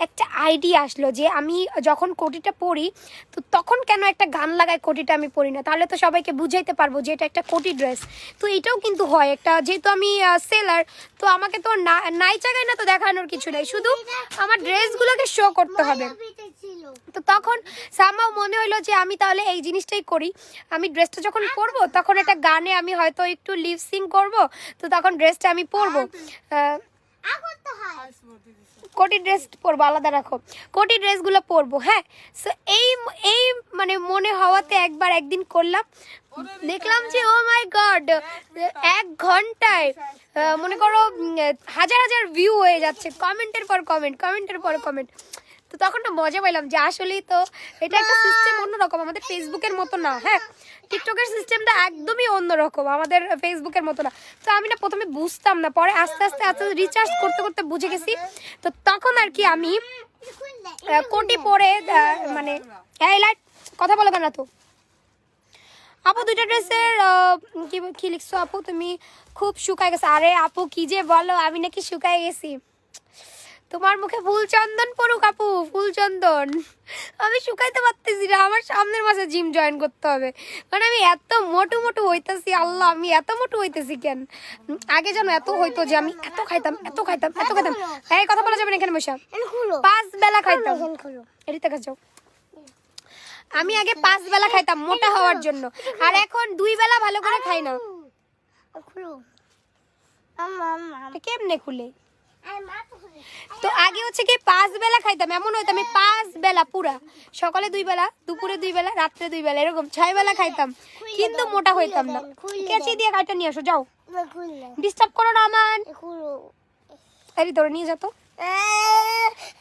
একটা আইডিয়া আসলো যে আমি যখন কোটিটা পরি তো তখন কেন একটা গান লাগায় কোটিটা আমি পরি না, তাহলে তো সবাইকে বুঝাইতে পারবো যে এটা একটা কোটি ড্রেস। তো এটাও কিন্তু হয় একটা, যেহেতু আমি সেলার, তো আমাকে তো নাইচা গাই না তো দেখানোর কিছু নেই, শুধু আমার ড্রেসগুলোকে শো করতে হবে। তো তখন সামাও মনে হলো যে আমি তাহলে এই জিনিসটাই করি, আমি ড্রেসটা যখন পরবো তখন একটা গানে আমি হয়তো একটু লিপ সিং করবো, তো তখন ড্রেসটা আমি পরবো। কোটি ড্রেস পরবো, আলাদা রাখো, কোটি ড্রেসগুলো পরবো। হ্যাঁ, সো এই মানে মনে হওয়াতে একদিন করলাম, দেখলাম যে ও মাই গড 1 ঘন্টায় মনে করো হাজার হাজার ভিউ হয়ে যাচ্ছে, কমেন্টের পর কমেন্ট। তো তখন না মজা পাইলাম যে আসলেই তো এটা একটা সিস্টেম অন্যরকম, আমাদের ফেসবুকের মতো না। হ্যাঁ, টিকটকের সিস্টেমটা একদমই অন্যরকম, আমাদের ফেসবুকের মতো না। তো আমি না প্রথমে বুঝতাম না, পরে আস্তে আস্তে রিচার্জ করতে করতে বুঝে গেছি। তো তখন আর কি আমি কোটি পরে মানে এই লাইট কথা বলো কেন তো আপু, 2টা ড্রেসের কি লিখছো আপু, তুমি খুব শুকায় গেছে। আরে আপু কি যে বলো, আমি নাকি শুকায় গেছি? তোমার মুখে ফুল চন্দন পড়ুক আপু, ফুল চন্দন। আমি শুকাইতে পারতেছি না, আমার সামনের মাসে জিম জয়েন করতে হবে, মানে আমি এত মোটু হইতেছি। আল্লাহ, আমি এত মোটু হইতেছি কেন? আগে যেন এত হইতো যে আমি এত খাইতাম। এই কথা বলা যাবে না এখানে বসে। 5 বেলা খাইতাম। এদিকে যাও। আমি আগে 5 বেলা খাইতাম মোটা হওয়ার জন্য, আর এখন 2 বেলা ভালো করে খাই না। কেমনে খুলে? তো আগে হচ্ছে কি 5 বেলা খাইতাম, এমন হইতো আমি 5 বেলা পুরা, সকালে 2 বেলা, দুপুরে 2 বেলা, রাত্রে 2 বেলা, এরকম 6 বেলা খাইতাম, কিন্তু মোটা হইতাম না। কেচি দিয়ে কাটা নিয়ে আসো, যাও, ডিস্টার্ব করো না আমার। আরে তোরে নিয়ে যেত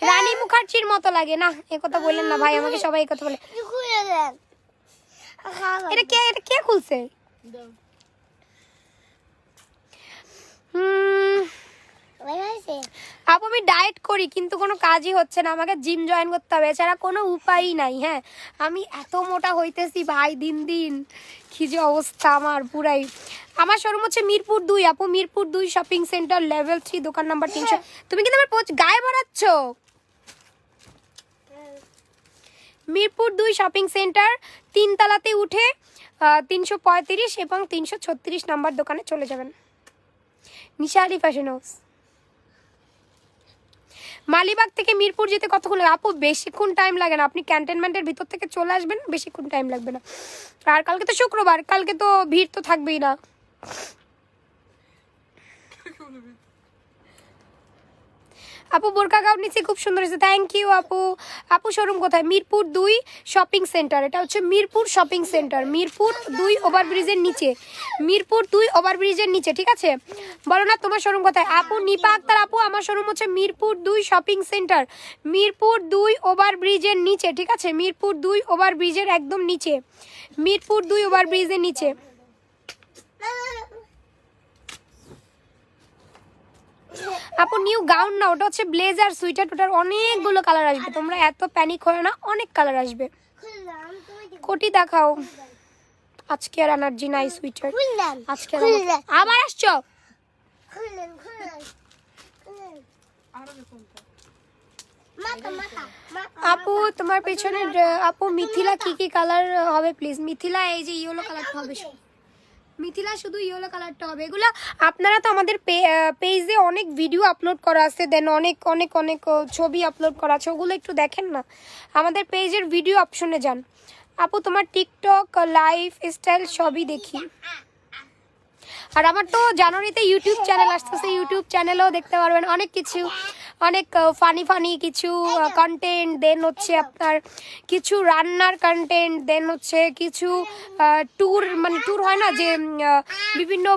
রানী মুখার্জির মতো লাগে না, এই কথা বললেন না ভাই, আমাকে সবাই এই কথা বলে। এটা কে খুলছে? আপু আমি ডায়েট করি কিন্তু কোনো কাজই হচ্ছে না, আমাকে জিম জয়েন করতে হবে, এছাড়া কোনো উপায়ই নাই। হ্যাঁ, আমি এত মোটা হইতেছি ভাই দিন দিন, কি যে অবস্থা আমার পুরাই। আমার শোরুম হচ্ছে মিরপুর 2 আপু, মিরপুর 2 শপিং সেন্টার লেভেল 3 দোকান নাম্বার 300। তুমি কিন্তু আমার গায়ে ভরাচ্ছ। মিরপুর 2 শপিং সেন্টার 3 তলাতে উঠে 335 এবং 336 নাম্বার দোকানে চলে যাবেন। নিশালি ফ্যাশন হাউস। মালিবাগ থেকে মিরপুর যেতে কতক্ষণ লাগে আপু? বেশিক্ষণ টাইম লাগে না, আপনি ক্যান্টনমেন্টের ভিতর থেকে চলে আসবেন, বেশিক্ষণ টাইম লাগবে না। আর কালকে তো শুক্রবার, কালকে তো ভিড় তো থাকবেই না। আপু বোরকা গাউন নিচে খুব সুন্দর হয়েছে, থ্যাংক ইউ আপু। আপু শোরুম কোথায়? মিরপুর 2 শপিং সেন্টার, এটা হচ্ছে মিরপুর শপিং সেন্টার, মিরপুর 2 ওভারব্রিজের নিচে, মিরপুর 2 ওভারব্রিজের নিচে, ঠিক আছে? বলো না তোমার শোরুম কোথায়? আপু নিপা আক্তার আপু, আমার শোরুম হচ্ছে মিরপুর 2 শপিং সেন্টার, মিরপুর 2 ওভারব্রিজের নিচে, ঠিক আছে? মিরপুর 2 ওভারব্রিজের একদম নিচে, মিরপুর 2 ওভারব্রিজের নিচে। আপু নিউ গাউন না, ওটা হচ্ছে ব্লেজার সুইটার, ওটার অনেকগুলো কালার আসবে, তোমরা এত প্যানিক হয় না, অনেক কালার আসবে। কোটি দেখাও, আজকে আর এনার্জি নাই সুইটার, আজকে আবার আসছো। আপু তোমার পেছনে আপু মিথিলা কি কালার হবে প্লিজ? মিথিলা এই যে ইয়েলো কালারটা হবে, মিথিলা শুধু ইয়েলো কালারটা হবে। এগুলো আপনারা তো আমাদের পেজে অনেক ভিডিও আপলোড করা আছে, দেন অনেক অনেক অনেক ছবি আপলোড করা আছে, ওগুলো একটু দেখেন না, আমাদের পেজের ভিডিও অপশনে যান। আপু তোমার টিকটক লাইফ স্টাইল সবই দেখি, আর আমার তো জানুয়ারিতে ইউটিউব চ্যানেল আসতেছে, ইউটিউব চ্যানেলেও দেখতে পারবেন অনেক কিছু। অনেক ফানি ফানি কিছু কন্টেন্ট, দেন হচ্ছে আপনার কিছু রান্নার কন্টেন্ট, দেন হচ্ছে কিছু ট্যুর, মানে ট্যুর হয় না যে বিভিন্ন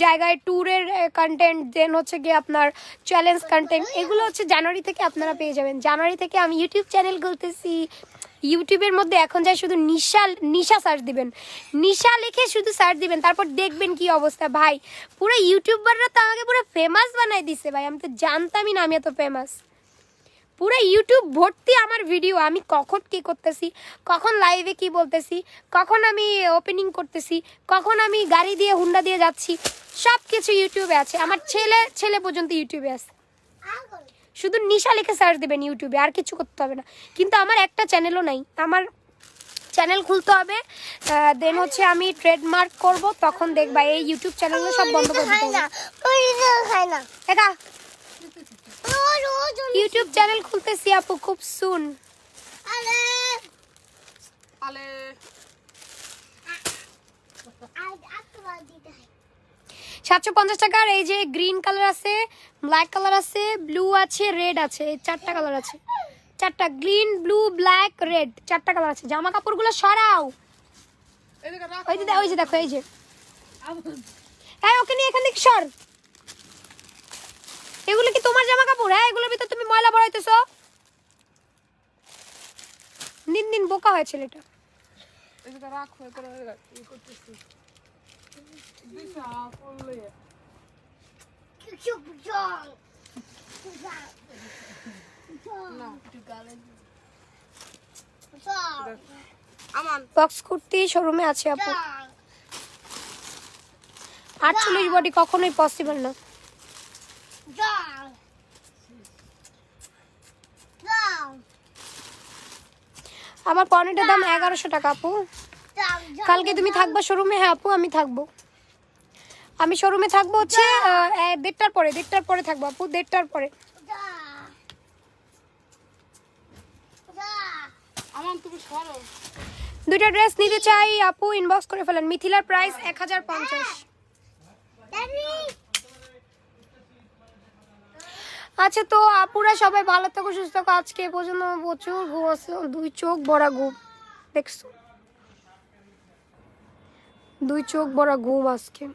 জায়গায় ট্যুরের কন্টেন্ট, দেন হচ্ছে গিয়ে আপনার চ্যালেঞ্জ কন্টেন্ট, এগুলো হচ্ছে জানুয়ারি থেকে আপনারা পেয়ে যাবেন। জানুয়ারি থেকে আমি ইউটিউব চ্যানেল খুলতেছি। ইউটিউবের মধ্যে এখন যাই শুধু নিশা সার্চ দিবেন, নিশা লিখে শুধু সার্চ দিবেন, তারপর দেখবেন কি অবস্থা ভাই। পুরো ইউটিউবাররা তো আমাকে পুরো ফেমাস বানাই দিছে ভাই, আমি তো জানতামই না আমি এত ফেমাস। পুরো ইউটিউব ভর্তি আমার ভিডিও, আমি কখন কি করতেছি, কখন লাইভে কি বলতেছি, কখন আমি ওপেনিং করতেছি, কখন আমি গাড়ি দিয়ে হুন্ডা দিয়ে যাচ্ছি, সব কিছু ইউটিউবে আছে। আমার ছেলে পর্যন্ত ইউটিউবে আছে। শুধু নিশা লিখে সার্চ দেবেন ইউটিউবে, আর কিছু করতে হবে না। কিন্তু আমার একটা চ্যানেলও নাই, আমার চ্যানেল খুলতে হবে, দেন হচ্ছে আমি ট্রেডমার্ক করব, তখন দেখবা এই ইউটিউব চ্যানেলগুলো সব বন্ধ করে দিতে হবে। এটা ইউটিউব চ্যানেল খুলতেছি আপু খুব সুন। আলে 750 টাকার এই যে গ্রিন কালার আছে, ব্ল্যাক কালার আছে, ব্লু আছে, রেড আছে, এই 4টা কালার আছে, 4টা গ্রিন, ব্লু, ব্ল্যাক, রেড, 4টা কালার আছে। জামা কাপড়গুলো সরাও, এদিকে রাখ। ওই যে দেখো এই যে, হ্যাঁ ওকে নিয়ে এখান থেকে সর। এগুলো কি তোমার জামা কাপড়? হ্যাঁ এগুলোর ভিতর তুমি ময়লা ভরাইতেছো। দিন বোকা হয় ছেলেটা। এদিকে রাখ, হয়ে করে ই করতেছি। দিশা পড়লে আমান বক্স কুর্তি শোরুমে আছে আপু। 48 বডি কখনোই পসিবল না। আমার পনেরোটার দাম 1100 টাকা আপু। কালকে তুমি থাকবা শোরুমে? হ্যাঁ আপু আমি থাকবো, আমি শোরুমে থাকবো হচ্ছে 1:30টার পরে থাকবো আপু, 1:30টার পরে। আমান তুমি সরো। দুইটা ড্রেস নিতে চাই আপু, ইনবক্স করে ফেলেন। মিথিলার প্রাইস 1050। আচ্ছা তো আপুরা সবাই ভালো থাকো, সুস্থ থাকো। আজকে এ পর্যন্ত প্রচুর ঘুম আসছে, 2 চোখ ভরা ঘুম, দেখছো 2 চোখ ভরা ঘুম আজকে।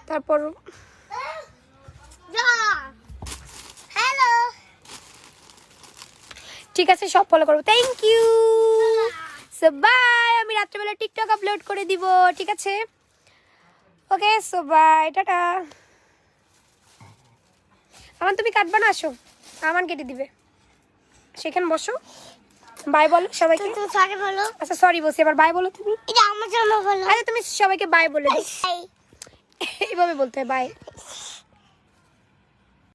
তারপর ঠিক আছে সব ফলো করবো, থ্যাংক ইউ। সো বাই, আমি রাত্রেবেলা টিকটক আপলোড করে দিব, ঠিক আছে? Okay so bye, tata. আমার তুমি কাটবা না, আসো আমার কেটে দিবে, সেখানে বসো। বাই বলো সবাইকে। আচ্ছা সরি বলছি, এবার বাই বলো তুমি। আচ্ছা তুমি সবাইকে বাই বলে দিও, এইভাবে বলতে হয় বাই।